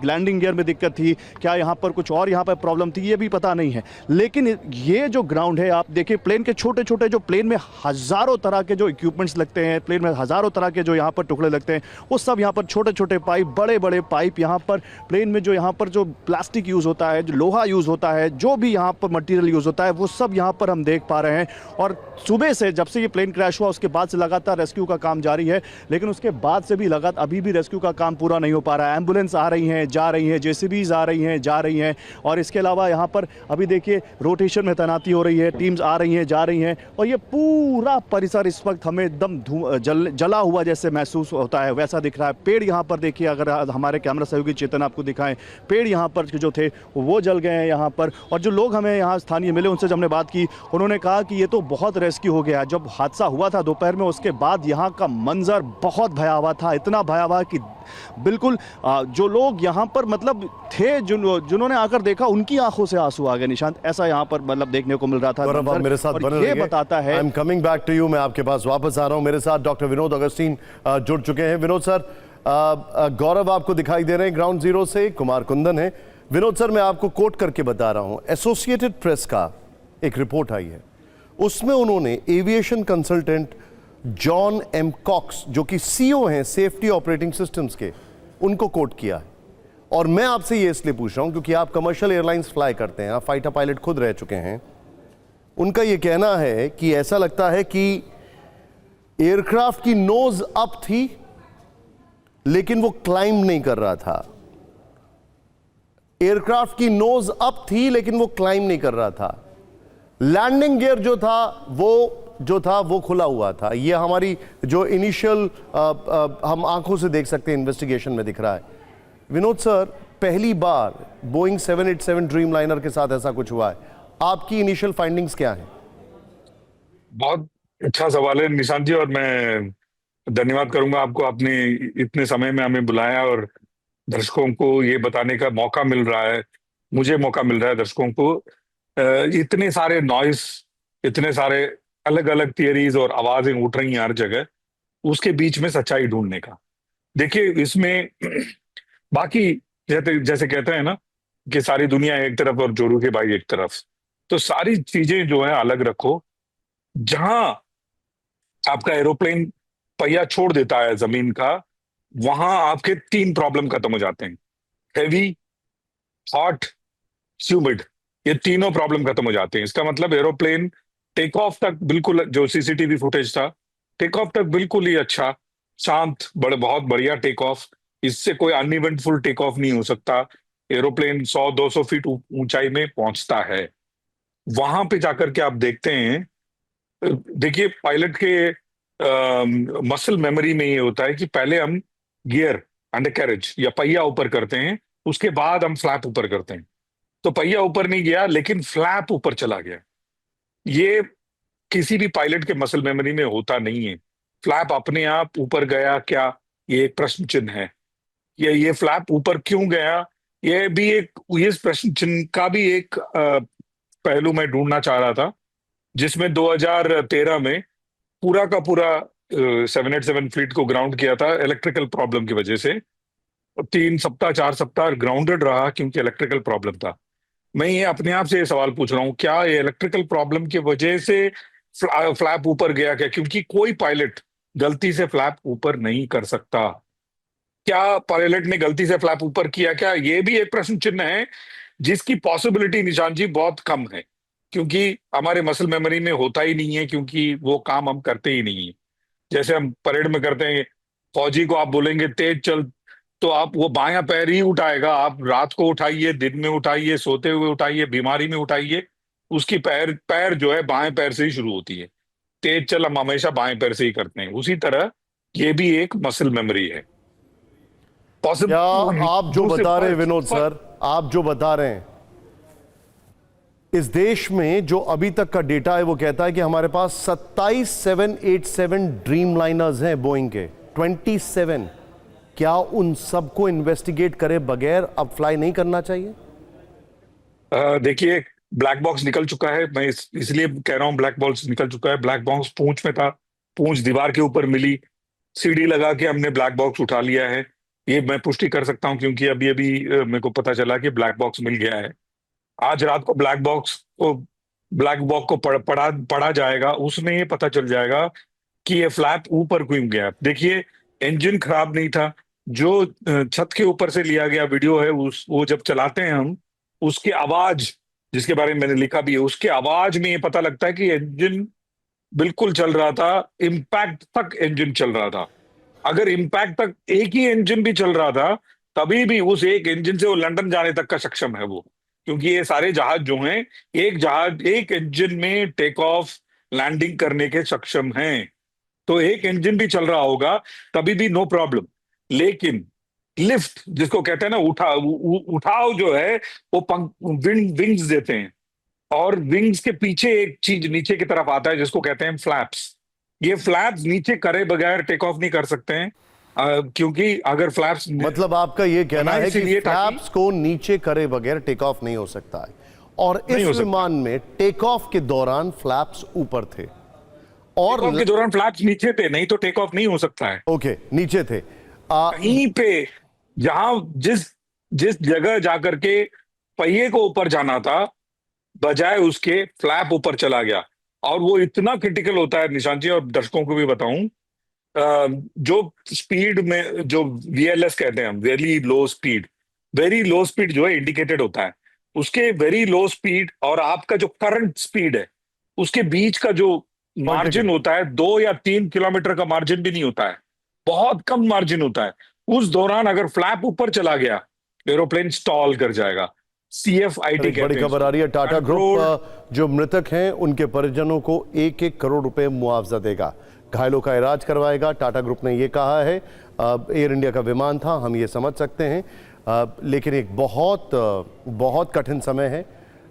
लैंडिंग गियर में दिक्कत थी क्या, यहां पर कुछ और यहां पर प्रॉब्लम थी, ये भी पता नहीं है। लेकिन ये जो ग्राउंड है, आप देखिए प्लेन के छोटे छोटे, जो प्लेन में हजारों तरह के जो इक्विपमेंट्स लगते हैं, प्लेन में हजारों तरह के जो यहाँ पर टुकड़े लगते हैं, वो सब यहाँ पर छोटे छोटे पाइप, बड़े बड़े पाइप, यहाँ पर प्लेन में जो यहाँ पर जो प्लास्टिक यूज होता है, जो लोहा यूज होता है, जो भी यहाँ पर मटेरियल यूज होता है, वो सब यहाँ पर हम देख पा रहे हैं। और सुबह से जब से ये प्लेन क्रैश हुआ उसके बाद से लगातार रेस्क्यू का काम जारी है, लेकिन उसके बाद से भी लगातार अभी भी रेस्क्यू का काम पूरा नहीं हो पा रहा है। एम्बुलेंस आ रही हैं, जा रही हैं, जेसीबीज आ रही हैं, जा रही हैं, और इसके अलावा यहाँ पर अभी देखिए रोटेशन में तैनाती हो रही है, टीम्स आ रही हैं, जा रही हैं, और ये पूरा परिसर इस वक्त हमें एकदम जला हुआ जैसे महसूस होता है, वैसा दिख रहा है। पेड़ यहाँ पर देखिए, अगर हमारे कैमरा सहयोगी चेतन आपको दिखाएं, पेड़ यहाँ पर जो थे वो जल गए हैं यहाँ पर। और जो लोग हमें यहाँ स्थानीय मिले, उनसे जब हमने बात की, उन्होंने कहा कि ये तो बहुत रेस्क्यू हो गया। जब हादसा हुआ था दोपहर में, उसके बाद यहाँ का मंजर बहुत भयावह था, इतना भयावह कि बिल्कुल जो लोग यहाँ पर मतलब थे, जिन्होंने आकर देखा, उनकी आंखों से आंसू आ गए निशांत, ऐसा यहाँ पर मतलब देखने को मिल रहा था। गौरव, आप मेरे साथ बने रहिए, ये बताता है। I am coming back to you, मैं आपके पास वापस आ रहा हूं। मेरे साथ डॉक्टर विनोद अगस्तीन जुड़ चुके हैं। विनोद सर, गौरव आपको दिखाई दे रहे हैं ग्राउंड जीरो से, कुमार कुंदन है। विनोद सर, मैं आपको कोट करके बता रहा हूं, एसोसिएटेड प्रेस का एक रिपोर्ट आई है, उसमें उन्होंने aviation consultant John M Cox, जो कि सीईओ हैं सेफ्टी ऑपरेटिंग सिस्टम्स के, उनको कोट किया है। और मैं आपसे ये इसलिए पूछ रहा हूं क्योंकि आप कमर्शियल एयरलाइंस फ्लाई करते हैं, आप फाइटर पायलट खुद रह चुके हैं। उनका ये कहना है कि ऐसा लगता है कि एयरक्राफ्ट की नोज अप थी लेकिन वो क्लाइंब नहीं कर रहा था। एयरक्राफ्ट की नोज अप थी लेकिन वो क्लाइंब नहीं कर रहा था। लैंडिंग गियर जो था वो खुला हुआ था। ये हमारी जो इनिशियल हम आंखों से देख सकते हैं इन्वेस्टिगेशन में दिख रहा है। विनोद सर, पहली बार बोइंग 787 ड्रीम लाइनर के साथ ऐसा कुछ हुआ है, आपकी इनिशियल फाइंडिंग्स क्या हैं? बहुत अच्छा सवाल है निशांत जी, और मैं धन्यवाद करूंगा आपको, आपने इतने समय में हमें बुलाया और दर्शकों को ये बताने का मौका मिल रहा है, मुझे मौका मिल रहा है दर्शकों को। इतने सारे नॉइस, इतने सारे अलग अलग थियरीज और आवाजें उठ रही हैं हर जगह, उसके बीच में सच्चाई ढूंढने का। देखिए इसमें बाकी जैसे जैसे कहते हैं ना कि सारी दुनिया एक तरफ और जोरू के भाई एक तरफ, तो सारी चीजें जो है अलग रखो। जहां आपका एरोप्लेन पहिया छोड़ देता है जमीन का, वहां आपके 3 प्रॉब्लम खत्म हो जाते हैं। हेवी, हॉट, ह्यूमिड, ये तीनों प्रॉब्लम खत्म हो जाते हैं। इसका मतलब एरोप्लेन टेक ऑफ तक बिल्कुल, जो सीसीटीवी फुटेज था, टेक ऑफ तक बिल्कुल ही अच्छा, शांत, बहुत बढ़िया टेक ऑफ। इससे कोई अनइवेंटफुल टेक ऑफ नहीं हो सकता। एरोप्लेन 100-200 फीट ऊंचाई में पहुंचता है। वहां पे जाकर के आप देखते हैं, देखिए पायलट के मसल मेमोरी में ये होता है कि पहले हम गियर, अंडर कैरेज या पहिया ऊपर करते हैं, उसके बाद हम फ्लैप ऊपर करते हैं। तो पहिया ऊपर नहीं गया लेकिन फ्लैप ऊपर चला गया। ये किसी भी पायलट के मसल मेमोरी में होता नहीं है। फ्लैप अपने आप ऊपर गया क्या, ये एक प्रश्न चिन्ह है। ये फ्लैप ऊपर क्यों गया, ये भी एक, ये प्रश्न चिन्ह का भी एक पहलू मैं ढूंढना चाह रहा था, जिसमें 2013 में पूरा का पूरा 787 फ्लीट को ग्राउंड किया था इलेक्ट्रिकल प्रॉब्लम की वजह से। 3 सप्ताह 4 सप्ताह ग्राउंडेड रहा क्योंकि इलेक्ट्रिकल प्रॉब्लम था। मैं ये अपने आप से ये सवाल पूछ रहा हूँ, क्या ये इलेक्ट्रिकल प्रॉब्लम की वजह से फ्लैप ऊपर गया क्या? क्योंकि कोई पायलट गलती से फ्लैप ऊपर नहीं कर सकता। क्या पायलट ने गलती से फ्लैप ऊपर किया क्या? ये भी एक प्रश्न चिन्ह है, जिसकी पॉसिबिलिटी निशान जी बहुत कम है, क्योंकि हमारे मसल मेमोरी में होता ही नहीं है, क्योंकि वो काम हम करते ही नहीं है। जैसे हम परेड में करते हैं, फौजी को आप बोलेंगे तेज चल, तो आप वो बायां पैर ही उठाएगा। आप रात को उठाइए, दिन में उठाइए, सोते हुए उठाइए, बीमारी में उठाइए, उसकी पैर जो है बाएं पैर से ही शुरू होती है। तेज चल हम हमेशा बाएं पैर से ही करते हैं। उसी तरह ये भी एक मसल मेमोरी है। क्या आप जो बता रहे हैं विनोद सर, आप जो बता रहे हैं, इस देश में जो अभी तक का डेटा है वो कहता है कि हमारे पास 27 787 ड्रीम लाइनर्स हैं बोइंग के, 27। क्या उन सबको इन्वेस्टिगेट करे बगैर अब फ्लाई नहीं करना चाहिए? देखिए ब्लैक बॉक्स निकल चुका है। मैं इसलिए कह रहा हूं ब्लैक बॉक्स निकल चुका है। ब्लैक बॉक्स पूंछ में था, पूंछ दीवार के ऊपर मिली, सीढ़ी लगा के हमने ब्लैक बॉक्स उठा लिया है। ये मैं पुष्टि कर सकता हूं क्योंकि अभी अभी मेरे को पता चला कि ब्लैक बॉक्स मिल गया है। आज रात को ब्लैक बॉक्स को पढ़ा जाएगा, उसमें ये पता चल जाएगा कि ये फ्लैप ऊपर क्यों गया। देखिए इंजन खराब नहीं था, जो छत के ऊपर से लिया गया वीडियो है, वो जब चलाते हैं हम, उसकी आवाज, जिसके बारे में मैंने लिखा भी है, उसके आवाज में ये पता लगता है कि इंजन बिल्कुल चल रहा था, इम्पैक्ट तक इंजन चल रहा था। अगर इम्पैक्ट तक एक ही इंजन भी चल रहा था, तभी भी उस एक इंजन से वो लंदन जाने तक का सक्षम है वो, क्योंकि ये सारे जहाज जो हैं, एक इंजन में टेक ऑफ लैंडिंग करने के सक्षम हैं। तो एक इंजन भी चल रहा होगा तभी भी नो प्रॉब्लम। लेकिन लिफ्ट जिसको कहते हैं ना, उठाव जो है, वो विंग्स देते हैं, और विंग्स के पीछे एक चीज नीचे की तरफ आता है जिसको कहते हैं फ्लैप्स। ये फ्लैप्स नीचे करे बगैर टेक ऑफ नहीं कर सकते हैं, क्योंकि अगर फ्लैप्स, मतलब आपका ये कहना है कि इसीलिए फ्लैप्स को नीचे करे बगैर टेक ऑफ नहीं हो सकता है, और इस विमान में टेक ऑफ के दौरान फ्लैप्स ऊपर थे और के दौरान फ्लैप्स नीचे थे, नहीं तो टेक ऑफ नहीं हो सकता है। ओके, नीचे थे। कहीं पे जहां जिस जगह जाकर के पहिए को ऊपर जाना था, बजाय उसके फ्लैप ऊपर चला गया। और वो इतना क्रिटिकल होता है निशांत जी, और दर्शकों को भी बताऊं, जो स्पीड में जो VLS कहते हैं हम, वेरी लो स्पीड जो है इंडिकेटेड होता है, उसके वेरी लो स्पीड और आपका जो करंट स्पीड है, उसके बीच का जो मार्जिन होता है, 2 या 3 किलोमीटर का मार्जिन भी नहीं होता है, बहुत कम मार्जिन होता है। उस दौरान अगर फ्लैप ऊपर चला गया, एरोप्लेन स्टॉल कर जाएगा। CFIT बड़ी खबर आ रही है, टाटा ग्रुप जो मृतक हैं उनके परिजनों को 1-1 करोड़ रुपए मुआवजा देगा, घायलों का इलाज करवाएगा। टाटा ग्रुप ने यह कहा है। एयर इंडिया का विमान था, हम ये समझ सकते हैं, लेकिन एक बहुत कठिन समय है।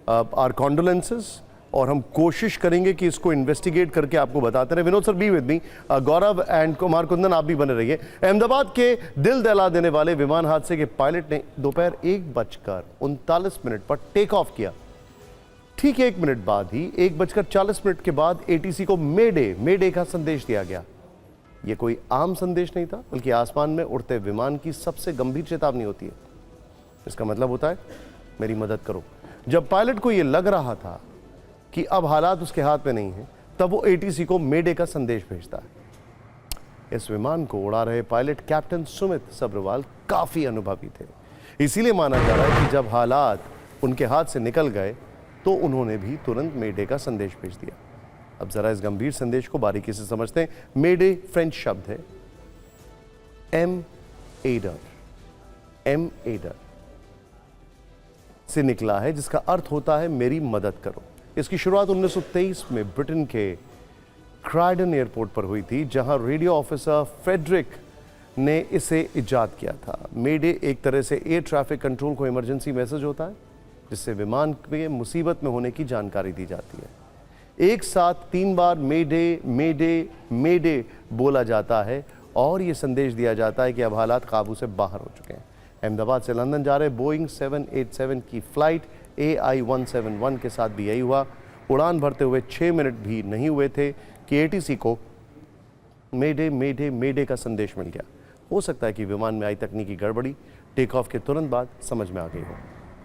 आवर कॉन्डोलेंसेस, और हम कोशिश करेंगे कि इसको इन्वेस्टिगेट करके आपको बताते रहे। Vinod sir be with me, Gaurav and Kumar Kundan आप भी बने रहिए। अहमदाबाद के दिल दहला देने वाले विमान हादसे के पायलट ने दोपहर 1:39 पर टेक ऑफ किया। ठीक 1 मिनट बाद ही 1:40 के बाद एटीसी को मेडे का संदेश दिया गया। यह कोई आम संदेश नहीं था, बल्कि आसमान में उड़ते विमान की सबसे गंभीर चेतावनी होती है। इसका मतलब होता है मेरी मदद करो। जब पायलट को यह लग रहा था कि अब हालात उसके हाथ में नहीं है, तब वो एटीसी को मेडे का संदेश भेजता है। इस विमान को उड़ा रहे पायलट कैप्टन सुमित सब्रवाल काफी अनुभवी थे, इसीलिए माना जा रहा है कि जब हालात उनके हाथ से निकल गए तो उन्होंने भी तुरंत मेडे का संदेश भेज दिया। अब जरा इस गंभीर संदेश को बारीकी से समझते हैं। मेडे फ्रेंच शब्द है एम एडर से निकला है, जिसका अर्थ होता है मेरी मदद करो। इसकी शुरुआत 1923 में ब्रिटेन के क्राइडन एयरपोर्ट पर हुई थी, जहां रेडियो ऑफिसर फ्रेडरिक ने इसे इजाद किया था। मेडे एक तरह से एयर ट्रैफिक कंट्रोल को इमरजेंसी मैसेज होता है, जिससे विमान में मुसीबत में होने की जानकारी दी जाती है। एक साथ 3 बार मेडे मेडे मेडे बोला जाता है और यह संदेश दिया जाता है कि अब हालात काबू से बाहर हो चुके हैं। अहमदाबाद से लंदन जा रहे बोइंग 787 की फ्लाइट AI-171 के साथ भी यही हुआ। उड़ान भरते हुए 6 मिनट भी नहीं हुए थे कि एटीसी को मेडे मेडे मेडे का संदेश मिल गया। हो सकता है कि विमान में आई तकनीकी गड़बड़ी टेक ऑफ के तुरंत बाद समझ में आ गई हो,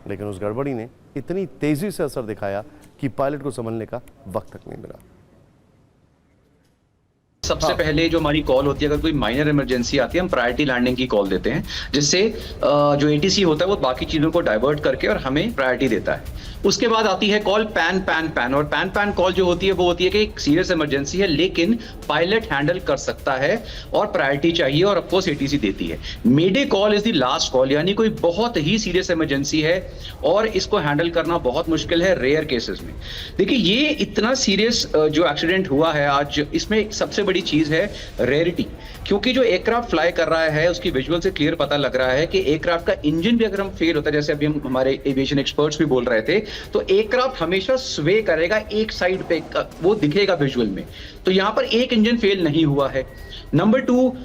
लेकिन उस गड़बड़ी ने इतनी तेजी से असर दिखाया कि पायलट को संभलने का वक्त तक नहीं मिला। सबसे पहले जो हमारी कॉल होती है, अगर कोई माइनर इमरजेंसी आती है, हम प्रायोरिटी लैंडिंग की कॉल देते हैं, जिससे जो एटीसी होता है वो बाकी चीजों को डाइवर्ट करके और हमें प्रायोरिटी देता है। उसके बाद आती है कॉल पैन और पैन कॉल जो होती है वो होती है कि एक सीरियस इमरजेंसी है, लेकिन पायलट हैंडल कर सकता है और प्रायोरिटी चाहिए और ऑफ कोर्स एटीसी देती है। Mayday call is the last call, यानी कोई बहुत ही सीरियस इमरजेंसी है और इसको हैंडल करना बहुत मुश्किल है रेयर केसेस में। देखिए, ये इतना सीरियस जो एक्सीडेंट हुआ है आज, इसमें सबसे बड़ी चीज है रेयरिटी, क्योंकि जो एयरक्राफ्ट फ्लाई कर रहा है उसकी विजुअल से क्लियर पता लग रहा है कि एयरक्राफ्ट का इंजन भी अगर हम फेल होता है, जैसे अभी हम हमारे एविएशन एक्सपर्ट्स भी बोल रहे थे, तो एयरक्राफ्ट हमेशा स्वे करेगा एक साइड पे, वो दिखेगा विजुअल में। तो यहां पर एक इंजन फेल नहीं हुआ है। नंबर 2,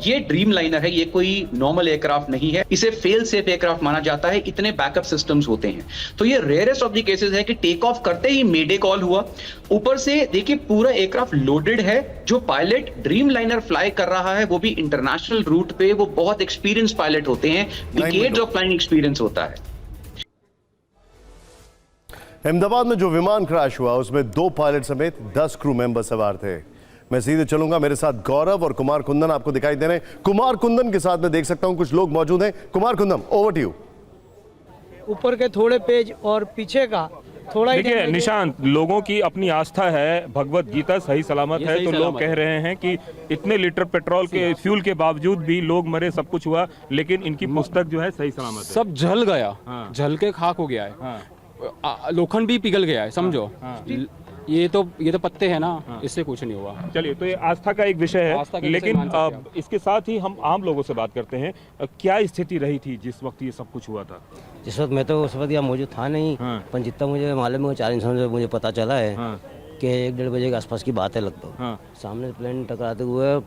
ये ड्रीम लाइनर है, ये कोई नॉर्मल एयरक्राफ्ट नहीं है, इसे फेल सेफ एयरक्राफ्ट माना जाता है, इतने बैकअप सिस्टम्स होते हैं। तो ये रेयरेस्ट ऑफ द केसेस है कि टेक ऑफ करते ही मेडे कॉल हुआ। ऊपर से देखिए पूरा एयरक्राफ्ट लोडेड है, जो पायलट ड्रीम लाइनर फ्लाई कर रहा है वो भी इंटरनेशनल रूट पे, वो बहुत एक्सपीरियंस पायलट होते हैं, डिकेड्स ऑफ फ्लाइंग एक्सपीरियंस होता है। अहमदाबाद में जो विमान क्रैश हुआ उसमें 2 पायलट समेत 10 क्रू मेंबर सवार थे। मैं सीधे चलूंगा, मेरे साथ गौरव और कुमार कुंदन आपको दिखाई दे रहे हैं। कुमार कुंदन के साथ मैं देख सकता हूं कुछ लोग मौजूद हैं। Kumar Kundan, over to you. ऊपर के थोड़े पेज और पीछे का थोड़ा ही। देखिए निशांत, लोगों की अपनी आस्था है, भगवत गीता सही सलामत है, तो लोग कह रहे हैं कि इतने लीटर पेट्रोल के फ्यूल के बावजूद भी लोग मरे, सब कुछ हुआ, लेकिन इनकी पुस्तक जो है सही सलामत है। सब जल गया, हाँ। जल के खाक हो गया है, हाँ। लोखंड भी पिघल गया है, समझो। हाँ। ये तो पत्ते हैं ना, इससे कुछ नहीं हुआ। चलिए, तो ये आस्था का एक विषय है, लेकिन इसके साथ ही हम आम लोगों से बात करते हैं। क्या स्थिति रही थी जिस वक्त ये सब कुछ हुआ था? जिस वक्त मैं तो उस वक्त यहाँ मौजूद था नहीं, पर जितना मुझे मालूम है 4 इंसान से मुझे पता चला है कि 1-1:30 बजे के आसपास की बात है लगभग। सामने प्लेन टकराते हुए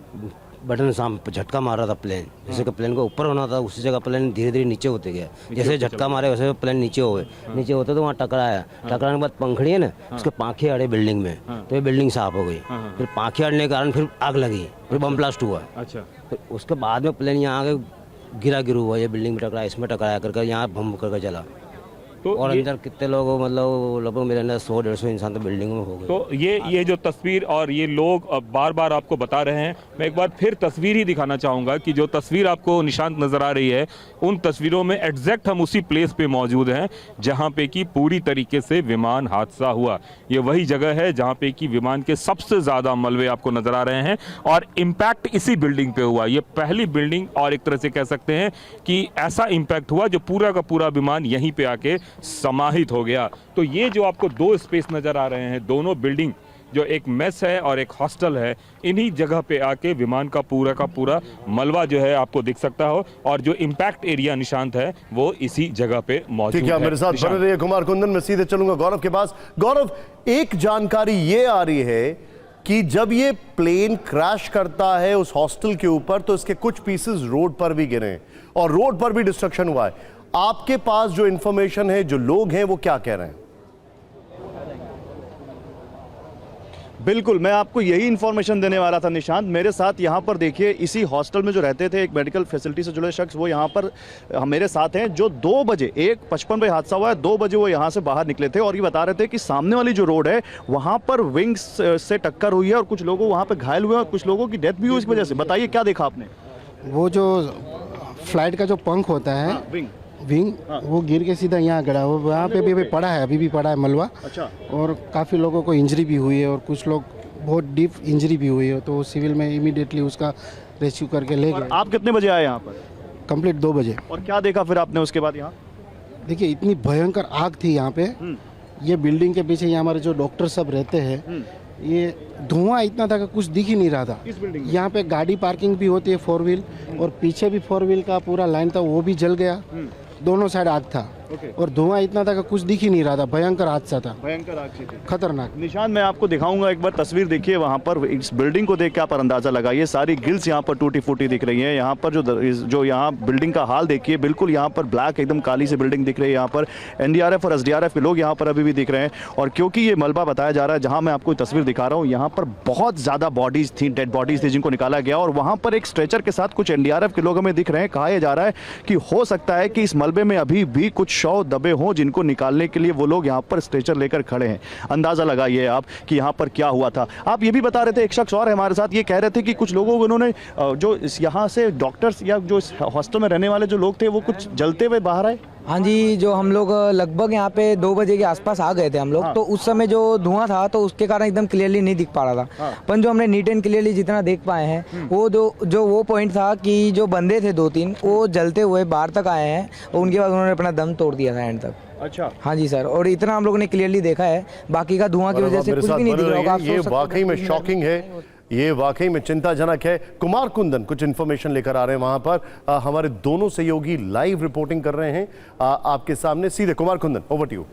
बटन सामने झटका मार रहा था प्लेन, जैसे कि प्लेन को ऊपर होना था उसी जगह प्लेन धीरे धीरे नीचे होते गया। जैसे झटका मारे वैसे प्लेन नीचे हो गए। नीचे होते तो वहाँ टकराया, टकराने के बाद पंखड़ी है ना, उसके पाँखें अड़े बिल्डिंग में, तो ये बिल्डिंग साफ हो गई। फिर पाँखें अड़ने के कारण फिर आग लगी, फिर बम ब्लास्ट हुआ। अच्छा। फिर उसके बाद में प्लेन यहाँ आके गिरू हुआ, ये बिल्डिंग में टकराया, इसमें टकराया करके यहाँ बम करके चला। तो और अंदर कितने लोग, मतलब लगभग मेरे अंदर 100-150 इंसान तो बिल्डिंग में हो गए। तो ये जो तस्वीर और ये लोग बार बार आपको बता रहे हैं, मैं एक बार फिर तस्वीर ही दिखाना चाहूँगा कि जो तस्वीर आपको निशांत नज़र आ रही है, उन तस्वीरों में एग्जैक्ट हम उसी प्लेस पे मौजूद हैं जहाँ पे कि पूरी तरीके से विमान हादसा हुआ। ये वही जगह है जहाँ पे कि विमान के सबसे ज़्यादा मलबे आपको नज़र आ रहे हैं और इम्पैक्ट इसी बिल्डिंग पे हुआ। ये पहली बिल्डिंग, और एक तरह से कह सकते हैं कि ऐसा इम्पैक्ट हुआ जो पूरा का पूरा विमान यहीं पे आके समाहित हो गया। तो ये जो आपको 2 स्पेस नजर आ रहे हैं, दोनों बिल्डिंग, जो एक मेस है और एक हॉस्टल है, इन्हीं जगह पे आके विमान का पूरा मलबा जो है आपको दिख सकता हो, और जो इम्पैक्ट एरिया निशांत है वो इसी जगह पे मौजूद है। ठीक है, मेरे साथ बने रहिए कुमार कुंदन। मैं सीधे चलूंगा गौरव के पास। गौरव, एक जानकारी ये आ रही है कि जब ये प्लेन क्रैश करता है उस हॉस्टल के ऊपर, तो इसके कुछ पीसेस रोड पर भी गिरे और रोड पर भी डिस्ट्रक्शन हुआ है। आपके पास जो इंफॉर्मेशन है, जो लोग हैं, वो क्या कह रहे हैं? बिल्कुल, मैं आपको यही इन्फॉर्मेशन देने वाला था निशांत। मेरे साथ यहाँ पर देखिए इसी हॉस्टल में जो रहते थे एक मेडिकल फैसिलिटी से जुड़े शख्स, वो यहाँ पर मेरे साथ हैं, जो 2 बजे 1:55 पे हादसा हुआ है, 2 बजे वो यहाँ से बाहर निकले थे और ये बता रहे थे कि सामने वाली जो रोड है वहाँ पर विंग्स से टक्कर हुई है और कुछ लोगों वहाँ पर घायल हुए और कुछ लोगों की डेथ भी हुई इस वजह से। बताइए क्या देखा आपने? वो जो फ्लाइट का जो पंख होता है, विंग, वो गिर के सीधा यहाँ गिरा। वो वहाँ पे भी पड़ा है, अभी भी पड़ा है मलबा। अच्छा। और काफ़ी लोगों को इंजरी भी हुई है और कुछ लोग बहुत डीप इंजरी भी हुई है, तो सिविल में इमीडिएटली उसका रेस्क्यू करके ले गए। आप कितने बजे आए यहाँ पर? कंप्लीट 2 बजे। और क्या देखा फिर आपने उसके बाद यहाँ? देखिए इतनी भयंकर आग थी यहाँ पे। ये बिल्डिंग के पीछे ये हमारे जो डॉक्टर सब रहते हैं, ये धुआं इतना था कि कुछ दिख ही नहीं रहा था। यहाँ पे गाड़ी पार्किंग भी होती है 4 व्हील, और पीछे भी 4 व्हील का पूरा लाइन था, वो भी जल गया। दोनों साइड आग था और धुआं इतना था कि कुछ दिख ही नहीं रहा था। भयंकर हादसा था, भयंकर आग थी, खतरनाक। निशान मैं आपको दिखाऊंगा एक बार तस्वीर। देखिए वहाँ पर इस बिल्डिंग को देख के आप अंदाजा लगाइए, सारी गिल्स यहाँ पर टूटी फूटी दिख रही हैं। यहाँ पर जो यहाँ बिल्डिंग का हाल देखिए, बिल्कुल यहाँ पर ब्लैक एकदम काली सी बिल्डिंग दिख रही है। यहाँ पर एनडीआरएफ और एसडीआरएफ के लोग यहाँ पर अभी भी दिख रहे हैं। और क्योंकि ये मलबा बताया जा रहा है, जहाँ मैं आपको तस्वीर दिखा रहा हूँ, यहाँ पर बहुत ज़्यादा बॉडीज थी, डेड बॉडीज थी जिनको निकाला गया। और वहाँ पर एक स्ट्रेचर के साथ कुछ एनडीआरएफ के लोग हमें दिख रहे हैं। कहा जा रहा है कि हो सकता है कि इस मलबे में अभी भी कुछ शव दबे हों, जिनको निकालने के लिए वो लोग यहाँ पर स्ट्रेचर लेकर खड़े हैं। अंदाजा लगाइए आप कि यहाँ पर क्या हुआ था। आप ये भी बता रहे थे, एक शख्स और है हमारे साथ, ये कह रहे थे कि कुछ लोगों को उन्होंने जो यहाँ से डॉक्टर्स या जो हॉस्टल में रहने वाले जो लोग थे, वो कुछ जलते हुए बाहर आए। हाँ जी, जो हम लोग लगभग यहाँ पे 2 बजे के आसपास आ गए थे हम लोग। तो उस समय जो धुआं था तो उसके कारण एकदम क्लियरली नहीं दिख पा रहा था। पर जो हमने नीट एंड क्लियरली जितना देख पाए हैं, वो पॉइंट था कि जो बंदे थे 2-3 वो जलते हुए बाहर तक आए हैं और उनके बाद उन्होंने अपना दम तोड़ दिया था एंड तक। अच्छा। हाँ जी सर, और इतना हम लोगों ने क्लियरली देखा है, बाकी का धुआं की वजह से कुछ भी नहीं दिख रहा होगा। ये वाकई में शॉकिंग है, ये वाकई में चिंताजनक है। कुमार कुंदन कुछ इन्फॉर्मेशन लेकर आ रहे हैं वहां पर। हमारे दोनों सहयोगी लाइव रिपोर्टिंग कर रहे हैं आपके सामने सीधे। Kumar Kundan, over to you.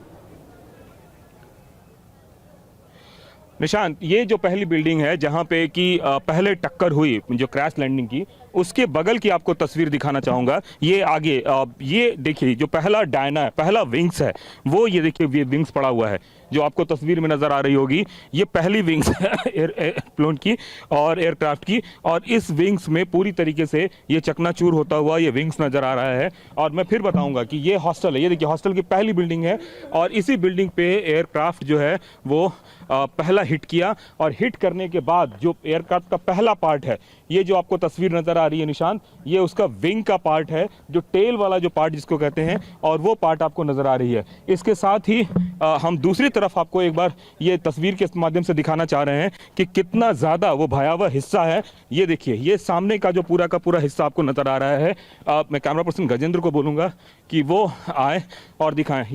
Nishant, ये जो पहली बिल्डिंग है जहां पे कि पहले टक्कर हुई जो क्रैश लैंडिंग की, उसके बगल की आपको तस्वीर दिखाना चाहूंगा। ये आगे ये देखिए, जो पहला डायना है, पहला विंग्स है, वो ये देखिए, ये विंग्स पड़ा हुआ है जो आपको तस्वीर में नजर आ रही होगी। ये पहली विंग्स है एयरप्लेन की और एयरक्राफ्ट की, और इस विंग्स में पूरी तरीके से ये चकनाचूर होता हुआ ये विंग्स नजर आ रहा है। और मैं फिर बताऊंगा कि ये हॉस्टल है, ये देखिए हॉस्टल की पहली बिल्डिंग है और इसी बिल्डिंग पे एयरक्राफ्ट जो है वो पहला हिट किया, और हिट करने के बाद जो एयरक्राफ्ट का पहला पार्ट है, ये जो आपको तस्वीर नजर आ रही है निशांत, ये उसका विंग का पार्ट है, जो टेल वाला जो पार्ट जिसको कहते हैं, और वो पार्ट आपको नजर आ रही है। इसके साथ ही हम दूसरी तरफ आपको एक बार ये तस्वीर के माध्यम से दिखाना चाह रहे हैं कि कितना ज्यादा वो भयावह हिस्सा है। ये देखिए, ये सामने का जो पूरा का पूरा हिस्सा आपको नजर आ रहा है। मैं कैमरा पर्सन गजेंद्र को बोलूंगा कि वो आए और दिखाएं।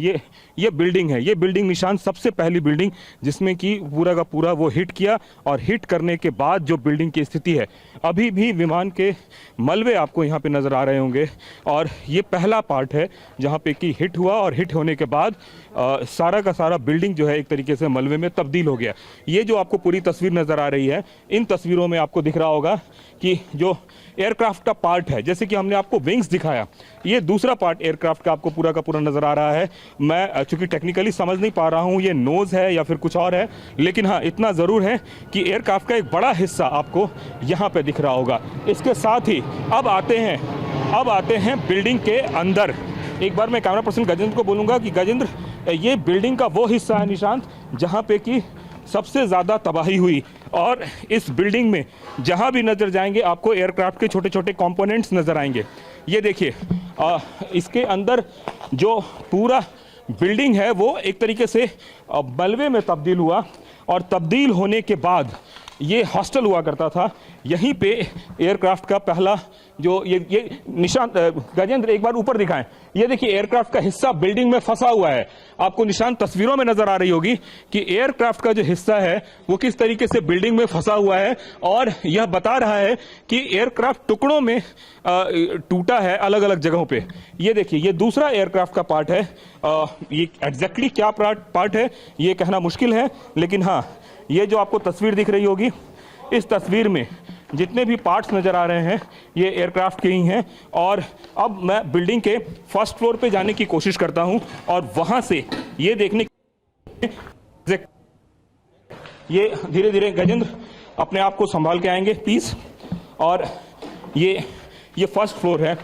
ये बिल्डिंग है, ये बिल्डिंग निशांत सबसे पहली बिल्डिंग जिसमें कि पूरा का पूरा वो हिट किया, और हिट करने के बाद जो बिल्डिंग की स्थिति है, अभी भी विमान के मलबे आपको यहाँ पे नजर आ रहे होंगे। और ये पहला पार्ट है जहाँ पे कि हिट हुआ, और हिट होने के बाद सारा का सारा बिल्डिंग जो है एक तरीके से मलबे में तब्दील हो गया। ये जो आपको पूरी तस्वीर नजर आ रही है, इन तस्वीरों में आपको दिख रहा होगा कि जो एयरक्राफ्ट का पार्ट है, जैसे कि हमने आपको विंग्स दिखाया, ये दूसरा पार्ट एयरक्राफ्ट का आपको पूरा का पूरा नजर आ रहा है। मैं चूंकि टेक्निकली समझ नहीं पा रहा हूँ ये नोज है या फिर कुछ और है, लेकिन हाँ इतना जरूर है कि एयरक्राफ्ट का एक बड़ा हिस्सा आपको यहाँ पे दिख रहा होगा। इसके साथ ही अब आते हैं बिल्डिंग के अंदर। एक बार मैं कैमरा पर्सन गजेंद्र को बोलूंगा कि गजेंद्र, ये बिल्डिंग का वो हिस्सा है निशांत जहाँ पे कि सबसे ज़्यादा तबाही हुई, और इस बिल्डिंग में जहाँ भी नजर जाएंगे आपको एयरक्राफ्ट के छोटे छोटे कंपोनेंट्स नजर आएंगे। ये देखिए, इसके अंदर जो पूरा बिल्डिंग है वो एक तरीके से मलबे में तब्दील हुआ, और तब्दील होने के बाद ये हॉस्टल हुआ करता था। यहीं पे एयरक्राफ्ट का पहला जो ये निशान, गजेंद्र एक बार ऊपर दिखाएं। ये देखिए एयरक्राफ्ट का हिस्सा बिल्डिंग में फंसा हुआ है। आपको निशान तस्वीरों में नजर आ रही होगी कि एयरक्राफ्ट का जो हिस्सा है वो किस तरीके से बिल्डिंग में फंसा हुआ है, और यह बता रहा है कि एयरक्राफ्ट टुकड़ों में टूटा है अलग अलग जगहों पे। ये देखिए, ये दूसरा एयरक्राफ्ट का पार्ट है। ये एग्जैक्टली क्या पार्ट है ये कहना मुश्किल है, लेकिन हाँ, ये जो आपको तस्वीर दिख रही होगी, इस तस्वीर में जितने भी पार्ट्स नजर आ रहे हैं ये एयरक्राफ्ट के ही हैं। और अब मैं बिल्डिंग के फर्स्ट फ्लोर पे जाने की कोशिश करता हूं और वहां से ये देखने ये धीरे धीरे गजेंद्र अपने आप को संभाल के आएंगे प्लीज। और ये फर्स्ट फ्लोर है।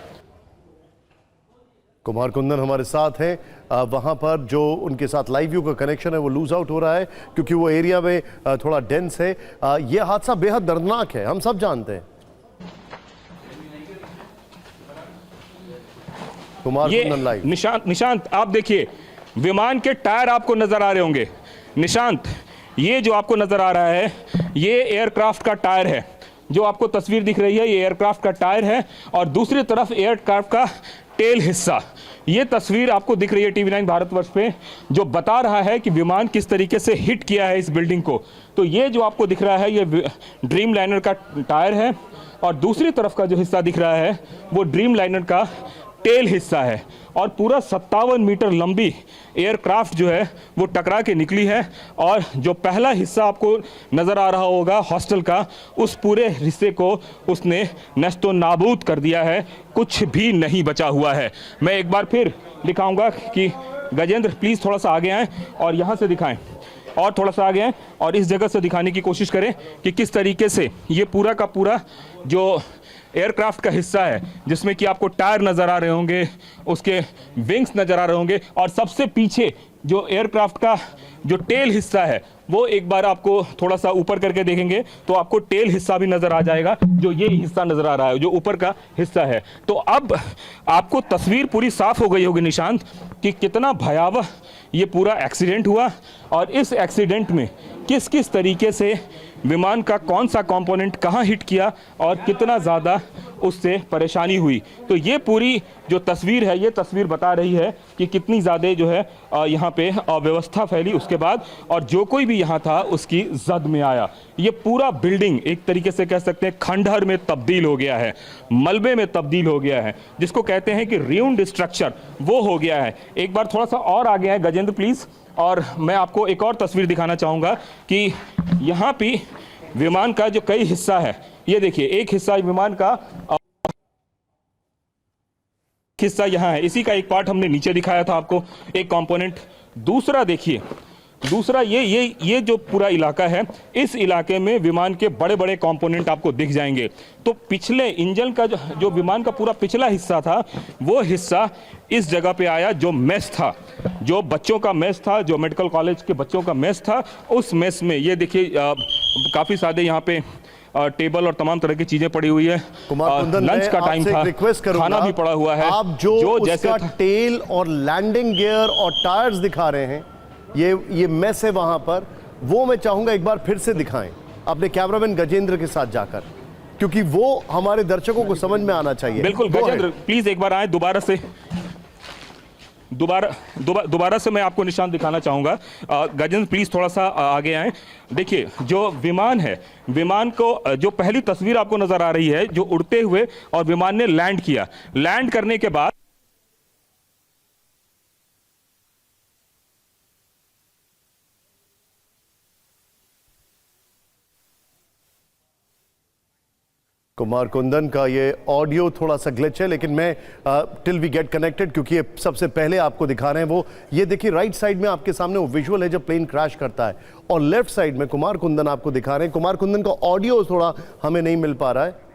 कुमार कुंदन हमारे साथ हैं। वहां पर जो उनके साथ लाइव व्यू का कनेक्शन है वो लूज आउट हो रहा है क्योंकि वो एरिया में थोड़ा डेंस है। ये हादसा बेहद दर्दनाक है, हम सब जानते हैं। कुमार कुंदन लाइव। निशांत आप देखिए, विमान के टायर आपको नजर आ रहे होंगे। निशांत, ये जो आपको नजर आ रहा है ये एयरक्राफ्ट का टायर है। जो आपको तस्वीर दिख रही है ये एयरक्राफ्ट का टायर है और दूसरी तरफ एयरक्राफ्ट का टेल हिस्सा। ये तस्वीर आपको दिख रही है टीवी9 भारतवर्ष पे, जो बता रहा है कि विमान किस तरीके से हिट किया है इस बिल्डिंग को। तो ये जो आपको दिख रहा है ये ड्रीम लाइनर का टायर है और दूसरी तरफ का जो हिस्सा दिख रहा है वो ड्रीम लाइनर का टेल हिस्सा है। और पूरा 57 मीटर लंबी एयरक्राफ्ट जो है वो टकरा के निकली है। और जो पहला हिस्सा आपको नज़र आ रहा होगा हॉस्टल का, उस पूरे हिस्से को उसने नस्तो नाबूद कर दिया है, कुछ भी नहीं बचा हुआ है। मैं एक बार फिर दिखाऊंगा कि गजेंद्र प्लीज़ थोड़ा सा आगे आएँ और यहाँ से दिखाएं और थोड़ा सा आगे आएँ और इस जगह से दिखाने की कोशिश करें कि किस तरीके से ये पूरा का पूरा जो एयरक्राफ्ट का हिस्सा है, जिसमें कि आपको टायर नज़र आ रहे होंगे, उसके विंग्स नज़र आ रहे होंगे और सबसे पीछे जो एयरक्राफ्ट का जो टेल हिस्सा है वो एक बार आपको थोड़ा सा ऊपर करके देखेंगे तो आपको टेल हिस्सा भी नज़र आ जाएगा, जो ये हिस्सा नज़र आ रहा है जो ऊपर का हिस्सा है। तो अब आपको तस्वीर पूरी साफ हो गई होगी निशांत कि कितना भयावह ये पूरा एक्सीडेंट हुआ और इस एक्सीडेंट में किस किस तरीके से विमान का कौन सा कंपोनेंट कहां हिट किया और कितना ज़्यादा उससे परेशानी हुई। तो ये पूरी जो तस्वीर है ये तस्वीर बता रही है कि कितनी ज़्यादा जो है यहाँ पे अव्यवस्था फैली उसके बाद, और जो कोई भी यहाँ था उसकी जद में आया। ये पूरा बिल्डिंग एक तरीके से कह सकते हैं खंडहर में तब्दील हो गया है, मलबे में तब्दील हो गया है, जिसको कहते हैं कि र्यून्ड स्ट्रक्चर वो हो गया है। एक बार थोड़ा सा और आगे है गजेंद्र प्लीज़, और मैं आपको एक और तस्वीर दिखाना चाहूँगा कि यहाँ पे विमान का जो कई हिस्सा है, ये देखिए एक हिस्सा विमान का हिस्सा यहाँ है, इसी का एक पार्ट हमने नीचे दिखाया था आपको, एक कंपोनेंट। दूसरा देखिए, दूसरा ये जो पूरा इलाका है, इस इलाके में विमान के बड़े बड़े कंपोनेंट आपको दिख जाएंगे। तो पिछले इंजन का जो विमान का पूरा पिछला हिस्सा था वो हिस्सा इस जगह पे आया, जो मेस था, जो बच्चों का मेस था, जो मेडिकल कॉलेज के बच्चों का मेस था, उस मेस में ये देखिए काफ़ी सारे यहाँ पे टेबल और तमाम तरह की चीजें पड़ी हुई है। लंच का टाइम था, खाना भी पड़ा हुआ है। आप जो जैसे टेल और लैंडिंग गियर और टायर्स दिखा रहे हैं, ये मेस है वहां पर, वो मैं चाहूंगा एक बार फिर से दिखाएं अपने कैमरामैन गजेंद्र के साथ जाकर, क्योंकि वो हमारे दर्शकों को समझ में आना चाहिए। बिल्कुल गजेंद्र प्लीज एक बार आए दोबारा से मैं आपको निशान दिखाना चाहूंगा। गजेंद्र प्लीज थोड़ा सा आगे आए। देखिए जो विमान है, विमान को जो पहली तस्वीर आपको नजर आ रही है जो उड़ते हुए, और विमान ने लैंड किया। लैंड करने के बाद कुमार कुंदन का ये ऑडियो थोड़ा सा ग्लिच है, लेकिन मैं टिल वी गेट कनेक्टेड, क्योंकि ये सबसे पहले आपको दिखा रहे हैं वो ये देखिए राइट साइड में आपके सामने वो विजुअल है जब प्लेन क्रैश करता है, और लेफ्ट साइड में कुमार कुंदन आपको दिखा रहे हैं। कुमार कुंदन का ऑडियो थोड़ा हमें नहीं मिल पा रहा है।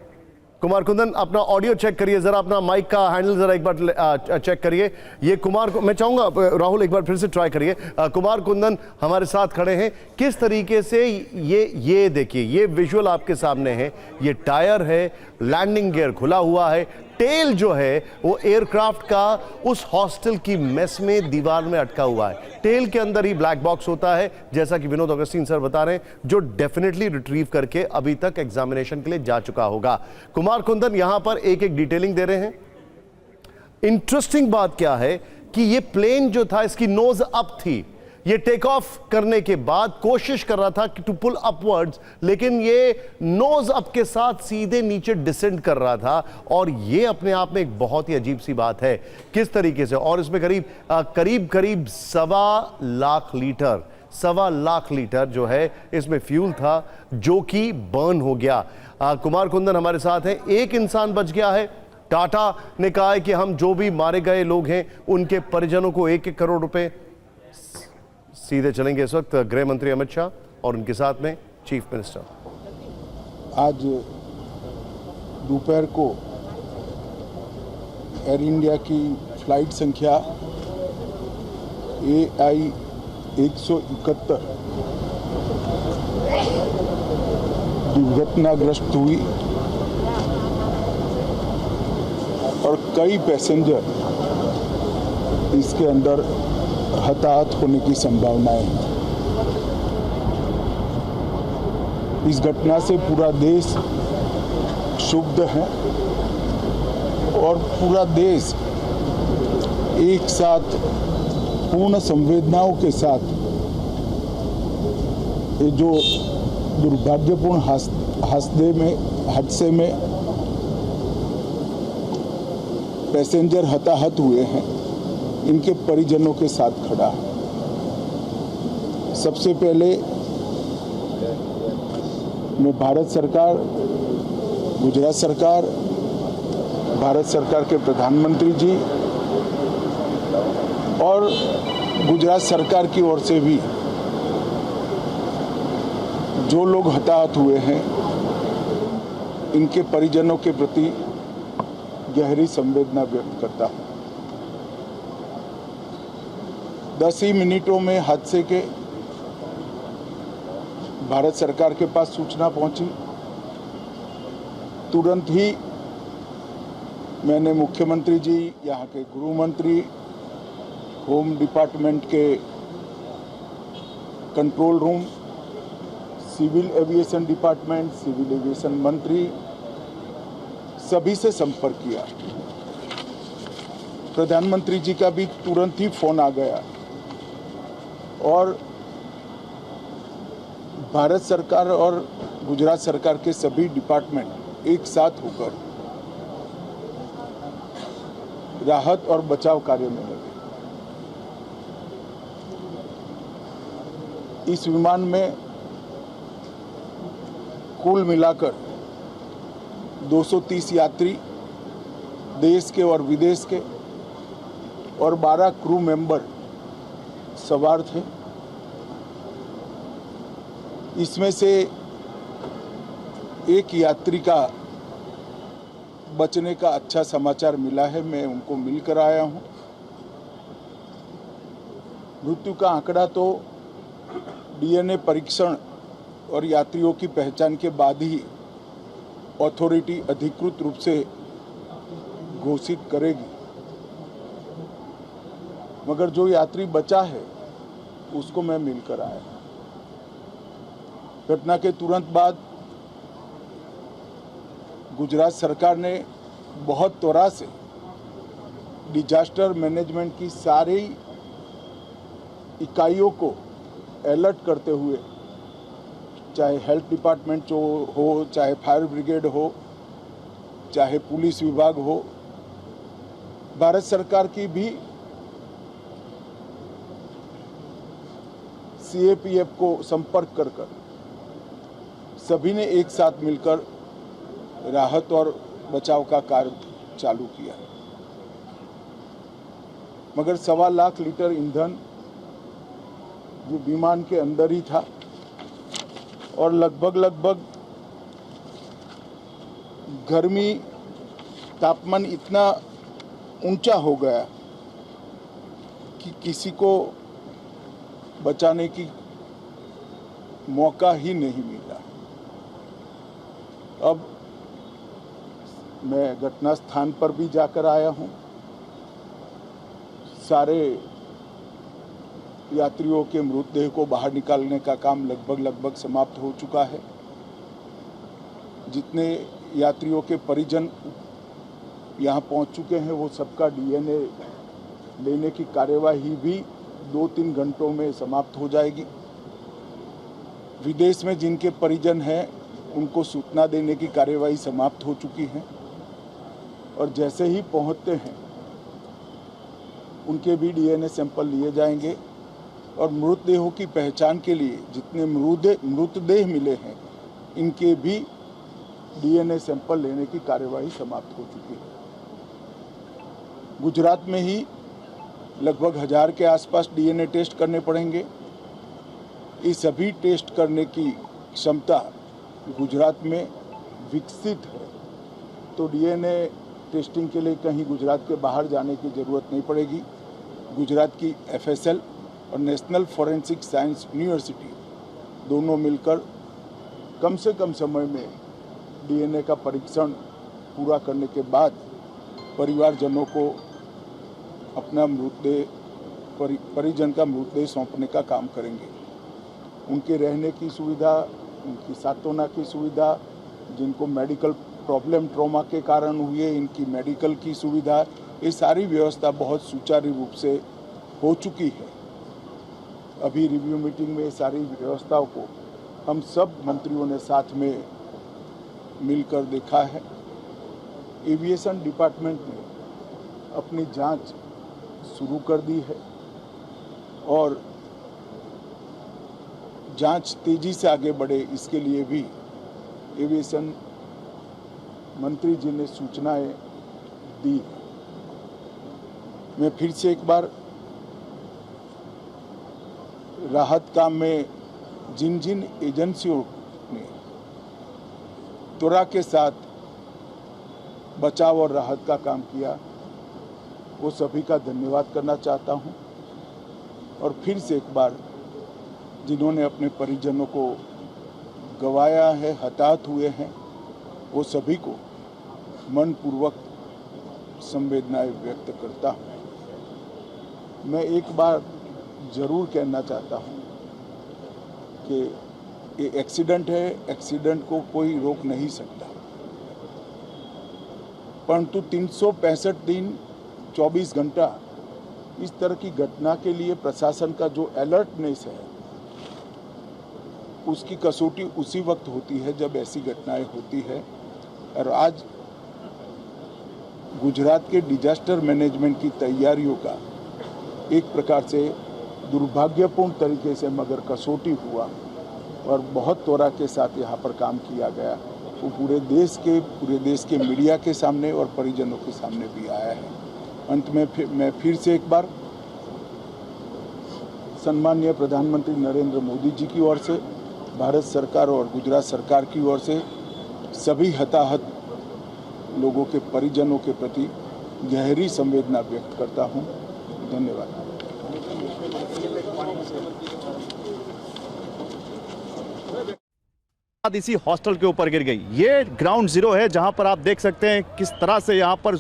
कुमार कुंदन अपना ऑडियो चेक करिए जरा, अपना माइक का हैंडल जरा एक बार चेक करिए। ये कुमार को मैं चाहूंगा राहुल एक बार फिर से ट्राई करिए। कुमार कुंदन हमारे साथ खड़े हैं, किस तरीके से ये देखिए ये विजुअल आपके सामने है, ये टायर है, लैंडिंग गियर खुला हुआ है, टेल जो है वो एयरक्राफ्ट का उस हॉस्टल की मेस में दीवार में अटका हुआ है। टेल के अंदर ही ब्लैक बॉक्स होता है, जैसा कि विनोद अगस्तीन सर बता रहे हैं, जो डेफिनेटली रिट्रीव करके अभी तक एग्जामिनेशन के लिए जा चुका होगा। कुमार कुंदन यहां पर एक एक डिटेलिंग दे रहे हैं। इंटरेस्टिंग बात क्या है कि ये प्लेन जो था इसकी नोज अप थी, ये टेक ऑफ करने के बाद कोशिश कर रहा था कि टू पुल अपवर्ड्स, लेकिन ये नोज अप के साथ सीधे नीचे डिसेंड कर रहा था, और ये अपने आप में एक बहुत ही अजीब सी बात है किस तरीके से। और इसमें करीब 1.25 लाख लीटर जो है इसमें फ्यूल था, जो कि बर्न हो गया। कुमार कुंदन हमारे साथ हैं। एक इंसान बच गया है। टाटा ने कहा है कि हम जो भी मारे गए लोग हैं उनके परिजनों को 1-1 करोड़ रुपए। सीधे चलेंगे इस वक्त गृह मंत्री अमित शाह। और उनके साथ में चीफ मिनिस्टर। आज दोपहर को एयर इंडिया की फ्लाइट संख्या AI 171 दुर्घटनाग्रस्त हुई और कई पैसेंजर इसके अंदर हताहत होने की संभावनाएं हैं। इस घटना से पूरा देश क्षुब्ध है और पूरा देश एक साथ पूर्ण संवेदनाओं के साथ ये जो दुर्भाग्यपूर्ण हादसे में पैसेंजर हताहत हुए हैं, इनके परिजनों के साथ खड़ा है। सबसे पहले मैं भारत सरकार, गुजरात सरकार, भारत सरकार के प्रधानमंत्री जी और गुजरात सरकार की ओर से भी जो लोग हताहत हुए हैं, इनके परिजनों के प्रति गहरी संवेदना व्यक्त करता हूं। 10 ही मिनटों में हादसे के भारत सरकार के पास सूचना पहुंची। तुरंत ही मैंने मुख्यमंत्री जी, यहाँ के गृह मंत्री, होम डिपार्टमेंट के control room, civil aviation department, civil aviation मंत्री, सभी से संपर्क किया। प्रधानमंत्री जी का भी तुरंत ही फोन आ गया और भारत सरकार और गुजरात सरकार के सभी डिपार्टमेंट एक साथ होकर राहत और बचाव कार्य में लगे। इस विमान में कुल मिलाकर 230 यात्री देश के और विदेश के और 12 क्रू मेंबर सवार थे। इसमें से एक यात्री का बचने का अच्छा समाचार मिला है, मैं उनको मिलकर आया हूं। मृत्यु का आंकड़ा तो DNA परीक्षण और यात्रियों की पहचान के बाद ही अथॉरिटी अधिकृत रूप से घोषित करेगी, मगर जो यात्री बचा है उसको मैं मिलकर आया। घटना के तुरंत बाद गुजरात सरकार ने बहुत त्वरा से डिजास्टर मैनेजमेंट की सारी इकाइयों को अलर्ट करते हुए, चाहे हेल्थ डिपार्टमेंट हो, चाहे फायर ब्रिगेड हो, चाहे पुलिस विभाग हो, भारत सरकार की भी CAPF को संपर्क कर सभी ने एक साथ मिलकर राहत और बचाव का कार्य चालू किया। मगर 1.25 लाख लीटर ईंधन जो विमान के अंदर ही था और लगभग गर्मी तापमान इतना ऊंचा हो गया कि किसी को बचाने की मौका ही नहीं मिला। अब मैं घटना स्थान पर भी जाकर आया हूं। सारे यात्रियों के मृतदेह को बाहर निकालने का काम लगभग समाप्त हो चुका है। जितने यात्रियों के परिजन यहाँ पहुँच चुके हैं वो सबका DNA लेने की कार्यवाही भी 2-3 घंटों में समाप्त हो जाएगी। विदेश में जिनके परिजन हैं उनको सूचना देने की कार्यवाही समाप्त हो चुकी है और जैसे ही पहुंचते हैं उनके भी DNA सैंपल लिए जाएंगे और मृतदेहों की पहचान के लिए जितने मृतदेह मिले हैं इनके भी DNA सैंपल लेने की कार्यवाही समाप्त हो चुकी है। गुजरात में ही लगभग 1000 के आसपास DNA टेस्ट करने पड़ेंगे। ये सभी टेस्ट करने की क्षमता गुजरात में विकसित है, तो डीएनए टेस्टिंग के लिए कहीं गुजरात के बाहर जाने की ज़रूरत नहीं पड़ेगी। गुजरात की एफएसएल और नेशनल फॉरेंसिक साइंस यूनिवर्सिटी दोनों मिलकर कम से कम समय में डीएनए का परीक्षण पूरा करने के बाद परिवारजनों को अपना मृतदेह परिजन का मृतदेह सौंपने का काम करेंगे। उनके रहने की सुविधा, उनकी सांत्वना की सुविधा, जिनको मेडिकल प्रॉब्लम ट्रॉमा के कारण हुए, इनकी मेडिकल की सुविधा, ये सारी व्यवस्था बहुत सुचारू रूप से हो चुकी है। अभी रिव्यू मीटिंग में सारी व्यवस्थाओं को हम सब मंत्रियों ने साथ में मिलकर देखा है। एविएशन डिपार्टमेंट ने अपनी जांच शुरू कर दी है और जांच तेजी से आगे बढ़े, इसके लिए भी एविएशन मंत्री जी ने सूचनाएं दी। मैं फिर से एक बार राहत काम में जिन जिन एजेंसियों ने त्वरा के साथ बचाव और राहत का काम किया, वो सभी का धन्यवाद करना चाहता हूं। और फिर से एक बार जिन्होंने अपने परिजनों को गंवाया है, हताहत हुए हैं, वो सभी को मनपूर्वक संवेदनाएं व्यक्त करता हूं। मैं एक बार जरूर कहना चाहता हूं कि ये एक्सीडेंट है, एक्सीडेंट को कोई रोक नहीं सकता, परंतु 365 दिन 24 घंटा इस तरह की घटना के लिए प्रशासन का जो अलर्टनेस है, उसकी कसौटी उसी वक्त होती है जब ऐसी घटनाएं होती है। और आज गुजरात के डिजास्टर मैनेजमेंट की तैयारियों का एक प्रकार से दुर्भाग्यपूर्ण तरीके से मगर कसौटी हुआ और बहुत त्वरा के साथ यहाँ पर काम किया गया, वो पूरे देश के मीडिया के सामने और परिजनों के सामने भी आया है। अंत में मैं फिर से एक बार सम्माननीय प्रधानमंत्री नरेंद्र मोदी जी की ओर से, भारत सरकार और गुजरात सरकार की ओर से सभी हताहत लोगों के परिजनों के प्रति गहरी संवेदना व्यक्त करता हूं। धन्यवाद। इसी हॉस्टल के ऊपर गिर गई। ये ग्राउंड जीरो है जहां पर आप देख सकते हैं किस तरह से यहां पर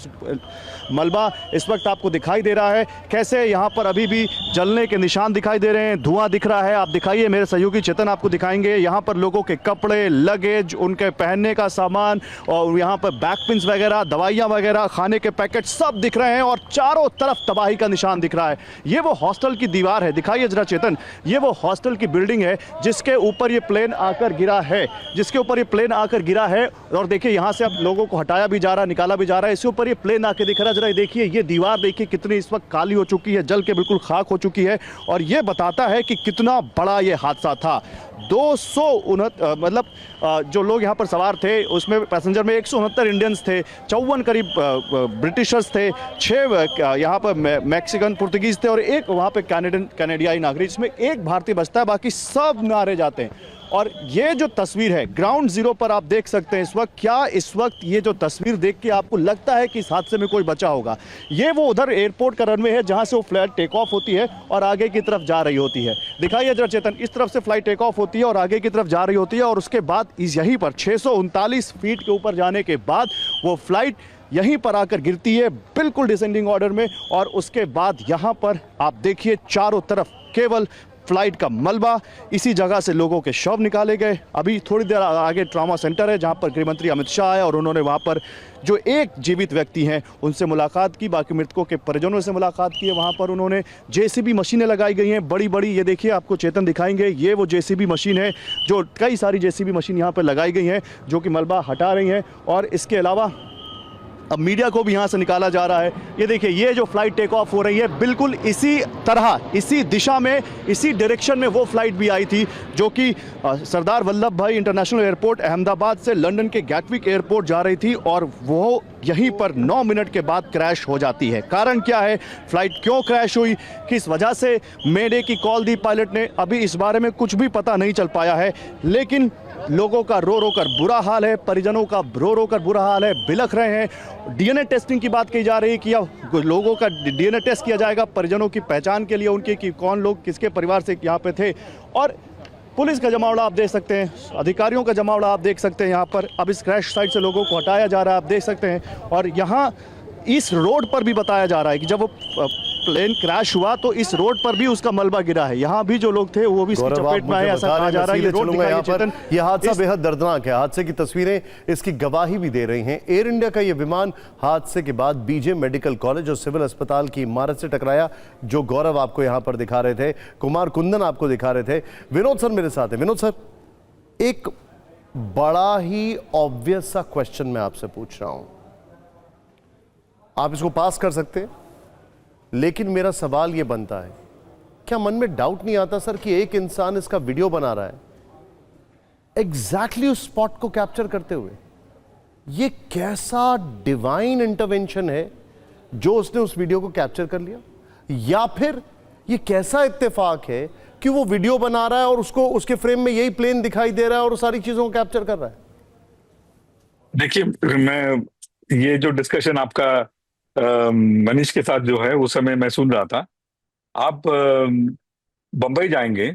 मलबा इस वक्त आपको दिखाई दे रहा है, कैसे यहां पर अभी भी जलने के निशान दिखाई दे रहे हैं, धुआं दिख रहा है। आप दिखाइए, मेरे सहयोगी चेतन आपको दिखाएंगे। यहां पर लोगों के कपड़े, लगेज, उनके पहनने का सामान और यहां पर बैक पिन्स वगैरह, दवाइयां वगैरह, खाने के पैकेट सब दिख रहे हैं और चारों तरफ तबाही का निशान दिख रहा है। ये वो हॉस्टल की दीवार है, दिखाइए जरा चेतन, ये वो हॉस्टल की बिल्डिंग है जिसके ऊपर ये प्लेन आकर गिरा है, और देखिए यहां से अब लोगों को हटाया भी जा रहा है, निकाला भी जा रहा है। इसके ऊपर ये प्लेन आके दिख रहा है, जरा देखिए ये दीवार देखिए कितनी इस वक्त काली हो चुकी है, जल के बिल्कुल खाक हो चुकी है, और ये बताता है कि कितना बड़ा ये हादसा था। 269 मतलब जो लोग यहाँ पर सवार थे उसमें पैसेंजर में 169 इंडियंस थे, 54 करीब ब्रिटिशर्स थे, 6 यहाँ पर मैक्सिकन पुर्तगीज थे और एक वहाँ पे कैनेडियाई नागरिक, इसमें एक भारतीय बचता है, बाकी सब मारे जाते हैं। और ये जो तस्वीर है ग्राउंड जीरो पर आप देख सकते हैं इस वक्त ये जो तस्वीर देख के आपको लगता है कि इस हादसे में कोई बचा होगा। ये वो उधर एयरपोर्ट का रनवे है जहां से वो फ्लाइट टेक ऑफ होती है और आगे की तरफ जा रही होती है। दिखाइए जरा चेतन, इस तरफ से फ्लाइट टेक ऑफ होती है और आगे की तरफ जा रही होती है, और उसके बाद यहीं पर 639 फीट के ऊपर जाने के बाद वो फ्लाइट यहीं पर आकर गिरती है बिल्कुल डिसेंडिंग ऑर्डर में। और उसके बाद यहाँ पर आप देखिए चारों तरफ केवल फ्लाइट का मलबा, इसी जगह से लोगों के शव निकाले गए। अभी थोड़ी देर आगे ट्रॉमा सेंटर है जहां पर गृह मंत्री अमित शाह आए और उन्होंने वहां पर जो एक जीवित व्यक्ति हैं उनसे मुलाकात की, बाकी मृतकों के परिजनों से मुलाकात की है। वहां पर उन्होंने जेसीबी मशीनें लगाई गई हैं बड़ी बड़ी, ये देखिए आपको चेतन दिखाएंगे, ये वो जेसीबी मशीन है, जो कई सारी जेसीबी मशीन यहाँ पर लगाई गई हैं जो कि मलबा हटा रही हैं। और इसके अलावा अब मीडिया को भी यहाँ से निकाला जा रहा है। ये देखिए, ये जो फ्लाइट टेक ऑफ हो रही है बिल्कुल इसी तरह, इसी दिशा में, इसी डायरेक्शन में वो फ्लाइट भी आई थी जो कि सरदार वल्लभ भाई इंटरनेशनल एयरपोर्ट अहमदाबाद से लंदन के गैटविक एयरपोर्ट जा रही थी और वो यहीं पर 9 मिनट के बाद क्रैश हो जाती है। कारण क्या है, फ्लाइट क्यों क्रैश हुई, किस वजह से मेडे की कॉल दी पायलट ने, अभी इस बारे में कुछ भी पता नहीं चल पाया है। लेकिन लोगों का रो रो कर बुरा हाल है, परिजनों का रो रो कर बुरा हाल है, बिलख रहे हैं। डीएनए टेस्टिंग की बात की जा रही है कि अब लोगों का डीएनए टेस्ट किया जाएगा परिजनों की पहचान के लिए, उनके कि कौन लोग किसके परिवार से यहाँ पे थे। और पुलिस का जमावड़ा आप देख सकते हैं, अधिकारियों का जमावड़ा आप देख सकते हैं यहाँ पर। अब इस क्रैश साइट से लोगों को हटाया जा रहा है, आप देख सकते हैं। और यहाँ इस रोड पर भी बताया जा रहा है कि जब वो प्लेन क्रैश हुआ तो इस रोड पर भी उसका मलबा गिरा है। यहाँ भी जो लोग थे वो भी इसकी चपेट में आए, ऐसा कहा जा रहा है। ये रोड दिखाइए चेतन, ये हादसा बेहद दर्दनाक है। हादसे की तस्वीरें इसकी गवाही भी दे रही हैं। एयर इंडिया का ये विमान हादसे के बाद बीजे मेडिकल कॉलेज और सिविल अस्पताल की इमारत से टकराया, जो गौरव आपको यहाँ पर दिखा रहे थे, कुमार कुंदन आपको दिखा रहे थे। विनोद सर मेरे साथ है। विनोद सर, एक बड़ा ही ऑब्वियस सा क्वेश्चन मैं आपसे पूछ रहा हूं, आप इसको पास कर सकते हैं, लेकिन मेरा सवाल यह बनता है, क्या मन में डाउट नहीं आता सर कि एक इंसान इसका वीडियो बना रहा है एग्जैक्टली उस स्पॉट को कैप्चर करते हुए? ये कैसा डिवाइन इंटरवेंशन है जो उसने उस वीडियो को कैप्चर कर लिया, या फिर ये कैसा इत्तेफाक है कि वो वीडियो बना रहा है और उसको उसके फ्रेम में यही प्लेन दिखाई दे रहा है और सारी चीजों को कैप्चर कर रहा है? देखिए, मैं ये जो डिस्कशन आपका मनीष के साथ जो है उस समय मैं सुन रहा था। आप बंबई जाएंगे,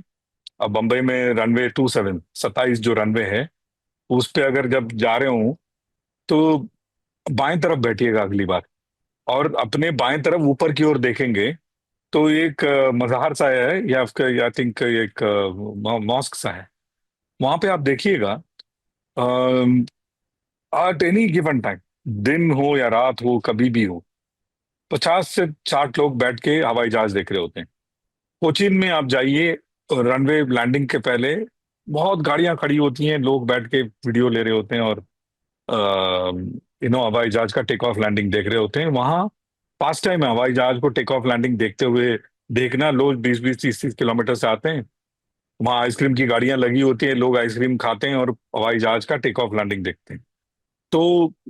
अब बंबई में रनवे 27 जो रनवे है उस पे अगर जब जा रहे हो तो बाएं तरफ बैठिएगा अगली बार, और अपने बाएं तरफ ऊपर की ओर देखेंगे तो एक मज़ार सा है या आई थिंक एक मॉस्क सा है, वहां पे आप देखिएगा एट एनी गिवन टाइम, दिन हो या रात हो, कभी भी हो, 50 से 60 लोग बैठ के हवाई जहाज देख रहे होते हैं। कोचीन में आप जाइए, रनवे लैंडिंग के पहले बहुत गाड़ियां खड़ी होती हैं, लोग बैठ के वीडियो ले रहे होते हैं और हवाई जहाज का टेक ऑफ लैंडिंग देख रहे होते हैं। वहां पास टाइम है हवाई जहाज को टेक ऑफ लैंडिंग देखते हुए देखना। लोग 20-20, 30-30 किलोमीटर से आते हैं, वहां आइसक्रीम की गाड़ियां लगी होती हैं, लोग आइसक्रीम खाते हैं और हवाई जहाज का टेक ऑफ लैंडिंग देखते हैं। तो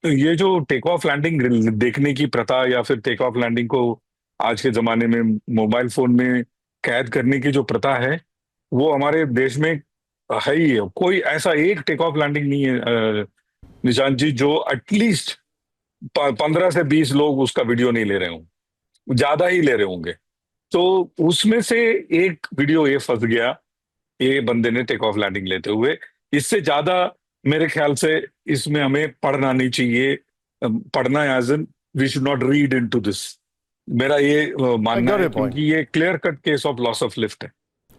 ये जो टेक ऑफ लैंडिंग देखने की प्रथा या फिर टेक ऑफ लैंडिंग को आज के जमाने में मोबाइल फोन में कैद करने की जो प्रथा है वो हमारे देश में है ही है। कोई ऐसा एक टेक ऑफ लैंडिंग नहीं है निशांत जी जो एटलीस्ट 15 से 20 लोग उसका वीडियो नहीं ले रहे होंगे, ज्यादा ही ले रहे होंगे। तो उसमें से एक वीडियो ये फंस गया, ये बंदे ने टेक ऑफ लैंडिंग लेते हुए। इससे ज्यादा मेरे ख्याल से इसमें हमें पढ़ना नहीं चाहिए, पढ़ना as an we should not read into this, मेरा ये मानना है, क्योंकि ये clear cut case of loss of lift है।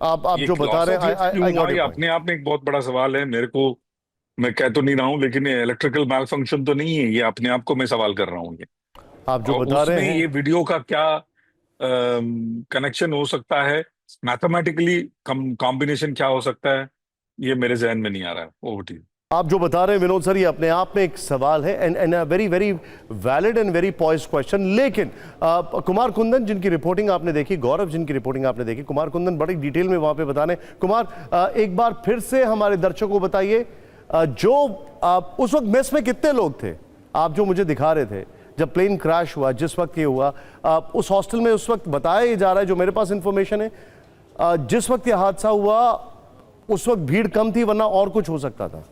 आप जो बता रहे हैं अपने आप में एक बहुत बड़ा सवाल है। मेरे को, मैं कह तो नहीं रहा हूं, लेकिन इलेक्ट्रिकल मैल फंक्शन तो नहीं है, ये अपने आप को मैं सवाल कर रहा हूँ। ये आप जो बता रहे हैं, ये वीडियो का क्या कनेक्शन हो सकता है, मैथमेटिकली कॉम्बिनेशन क्या हो सकता है, ये मेरे जहन में नहीं आ रहा है। Over to you. आप जो बता रहे हैं विनोद सर, ये अपने आप में एक सवाल है and a very very valid and very poised question. लेकिन कुमार कुंदन जिनकी रिपोर्टिंग आपने देखी, गौरव जिनकी रिपोर्टिंग आपने देखी, कुमार कुंदन बड़ी डिटेल में वहां पे बता रहे हैं। कुमार, एक बार फिर से हमारे दर्शकों को बताइए, जो उस वक्त मेस में कितने लोग थे, आप जो मुझे दिखा रहे थे जब प्लेन क्रैश हुआ, जिस वक्त ये हुआ, उस हॉस्टल में उस वक्त बताया जा रहा है, जो मेरे पास इंफॉर्मेशन है, जिस वक्त ये हादसा हुआ उस वक्त भीड़ कम थी, वरना और कुछ हो सकता था।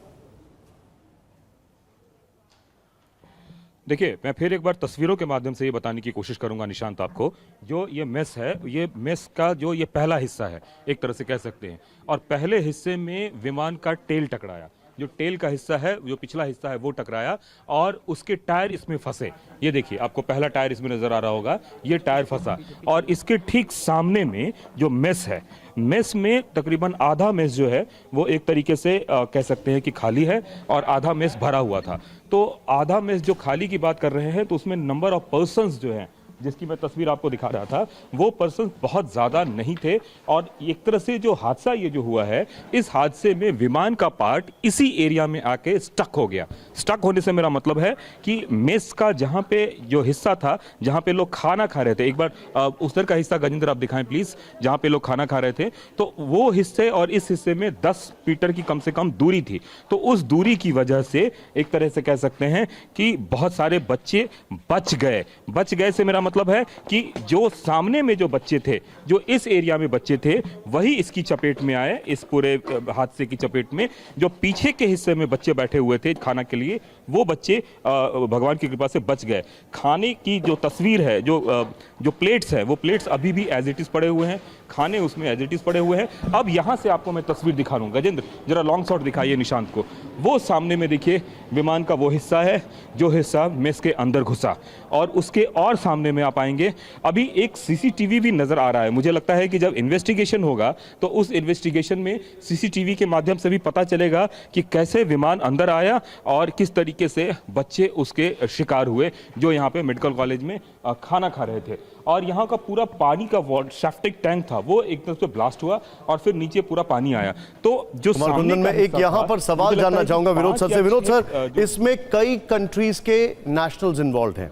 देखिए, मैं फिर एक बार तस्वीरों के माध्यम से ये बताने की कोशिश करूंगा निशांत आपको, जो ये मेस है, ये मेस का जो ये पहला हिस्सा है एक तरह से कह सकते हैं, और पहले हिस्से में विमान का टेल टकराया, जो टेल का हिस्सा है, जो पिछला हिस्सा है वो टकराया और उसके टायर इसमें फंसे। ये देखिए, आपको पहला टायर इसमें नजर आ रहा होगा, ये टायर फंसा, और इसके ठीक सामने में जो मेस है, मेस में तकरीबन आधा मेस जो है वो एक तरीके से कह सकते हैं कि खाली है और आधा मेस भरा हुआ था। तो आधा मेस जो खाली की बात कर रहे हैं तो उसमें नंबर ऑफ पर्सन्स जो हैं जिसकी मैं तस्वीर आपको दिखा रहा था, वो पर्सन बहुत ज्यादा नहीं थे और एक तरह से जो हादसा ये जो हुआ है, इस हादसे में विमान का पार्ट इसी एरिया में आके स्टक हो गया। स्टक होने से मेरा मतलब है कि मेस का जहां पे जो हिस्सा था, जहां पे लोग खाना खा रहे थे, एक बार उधर का हिस्सा गजेंद्र आप दिखाएं प्लीज, जहां पे लोग खाना खा रहे थे, तो वो हिस्से और इस हिस्से में 10 मीटर की कम से कम दूरी थी। तो उस दूरी की वजह से एक तरह से कह सकते हैं कि बहुत सारे बच्चे बच गए। बच गए से मेरा मतलब है कि जो सामने में जो बच्चे थे, जो इस एरिया में बच्चे थे, वही इसकी चपेट में आए, इस पूरे हादसे की चपेट में। जो पीछे के हिस्से में बच्चे बैठे हुए थे खाना के लिए, वो बच्चे भगवान की कृपा से बच गए। खाने की जो तस्वीर है, जो प्लेट्स है, वो प्लेट्स अभी भी एज इट इज पड़े हुए हैं, खाने उसमें एज इट इज पड़े हुए हैं। अब यहां से आपको मैं तस्वीर दिखा रहा हूं, गजेंद्र जरा लॉन्ग शॉट दिखाइए निशांत को। वो सामने में देखिए विमान का वो हिस्सा है जो हिस्सा मेस के अंदर घुसा, और उसके और सामने में आप आएंगे, अभी एक सीसीटीवी भी नजर आ रहा है। मुझे लगता है कि जब इन्वेस्टिगेशन होगा तो उस इन्वेस्टिगेशन में सीसीटीवी के माध्यम से भी पता चलेगा कि कैसे विमान अंदर आया और किस तरीके से बच्चे उसके शिकार हुए जो यहाँ पे मेडिकल कॉलेज में खाना खा रहे थे। और यहाँ का पूरा पानी का सेप्टिक टैंक था, वो एक तरफ से ब्लास्ट हुआ और फिर नीचे पूरा पानी आया। तो जो सामने मैं एक यहाँ पर सवाल जानना चाहूंगा विनोद सर से। विनोद सर, इसमें कई कंट्रीज के नेशनल्स इन्वॉल्व हैं।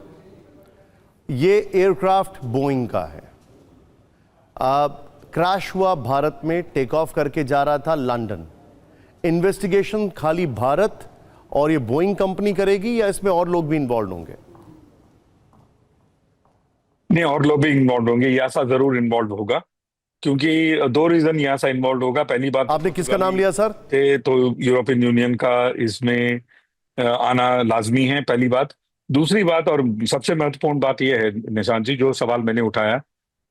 ये एयरक्राफ्ट बोइंग का है, क्रैश हुआ भारत में, टेक ऑफ करके जा रहा था लंदन। इन्वेस्टिगेशन खाली भारत और ये बोइंग कंपनी करेगी या इसमें और लोग भी इन्वॉल्व होंगे? नहीं, और लोग भी इन्वॉल्व होंगे। यासा जरूर इन्वॉल्व होगा, क्योंकि दो रीजन यासा इन्वॉल्व होगा। पहली बात, आपने किसका नाम लिया सर? तो यूरोपियन यूनियन का इसमें आना लाजमी है, पहली बात। दूसरी बात और सबसे महत्वपूर्ण बात यह है निशांत जी, जो सवाल मैंने उठाया,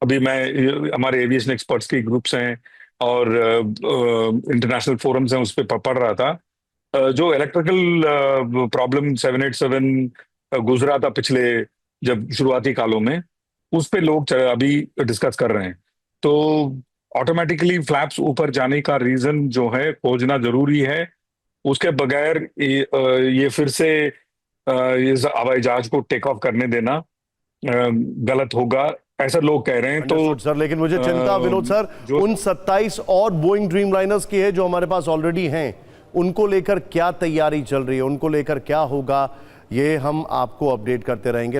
अभी मैं हमारे एविएशन एक्सपर्ट्स के ग्रुप्स हैं और इंटरनेशनल फोरम्स हैं, उस पर पढ़ रहा था। जो इलेक्ट्रिकल प्रॉब्लम 787 गुजरा था पिछले जब शुरुआती कालों में, उस पे लोग अभी डिस्कस कर रहे हैं। तो ऑटोमेटिकली फ्लैप्स ऊपर जाने का रीजन जो है खोजना जरूरी है। उसके बगैर ये फिर से इस हवाई जहाज को टेक ऑफ करने देना गलत होगा, ऐसा लोग कह रहे हैं। तो सर, लेकिन मुझे चिंता विनोद सर उन 27 और बोइंग ड्रीम लाइनर्स की है जो हमारे पास ऑलरेडी हैं। उनको लेकर क्या तैयारी चल रही है, उनको लेकर क्या होगा, ये हम आपको अपडेट करते रहेंगे।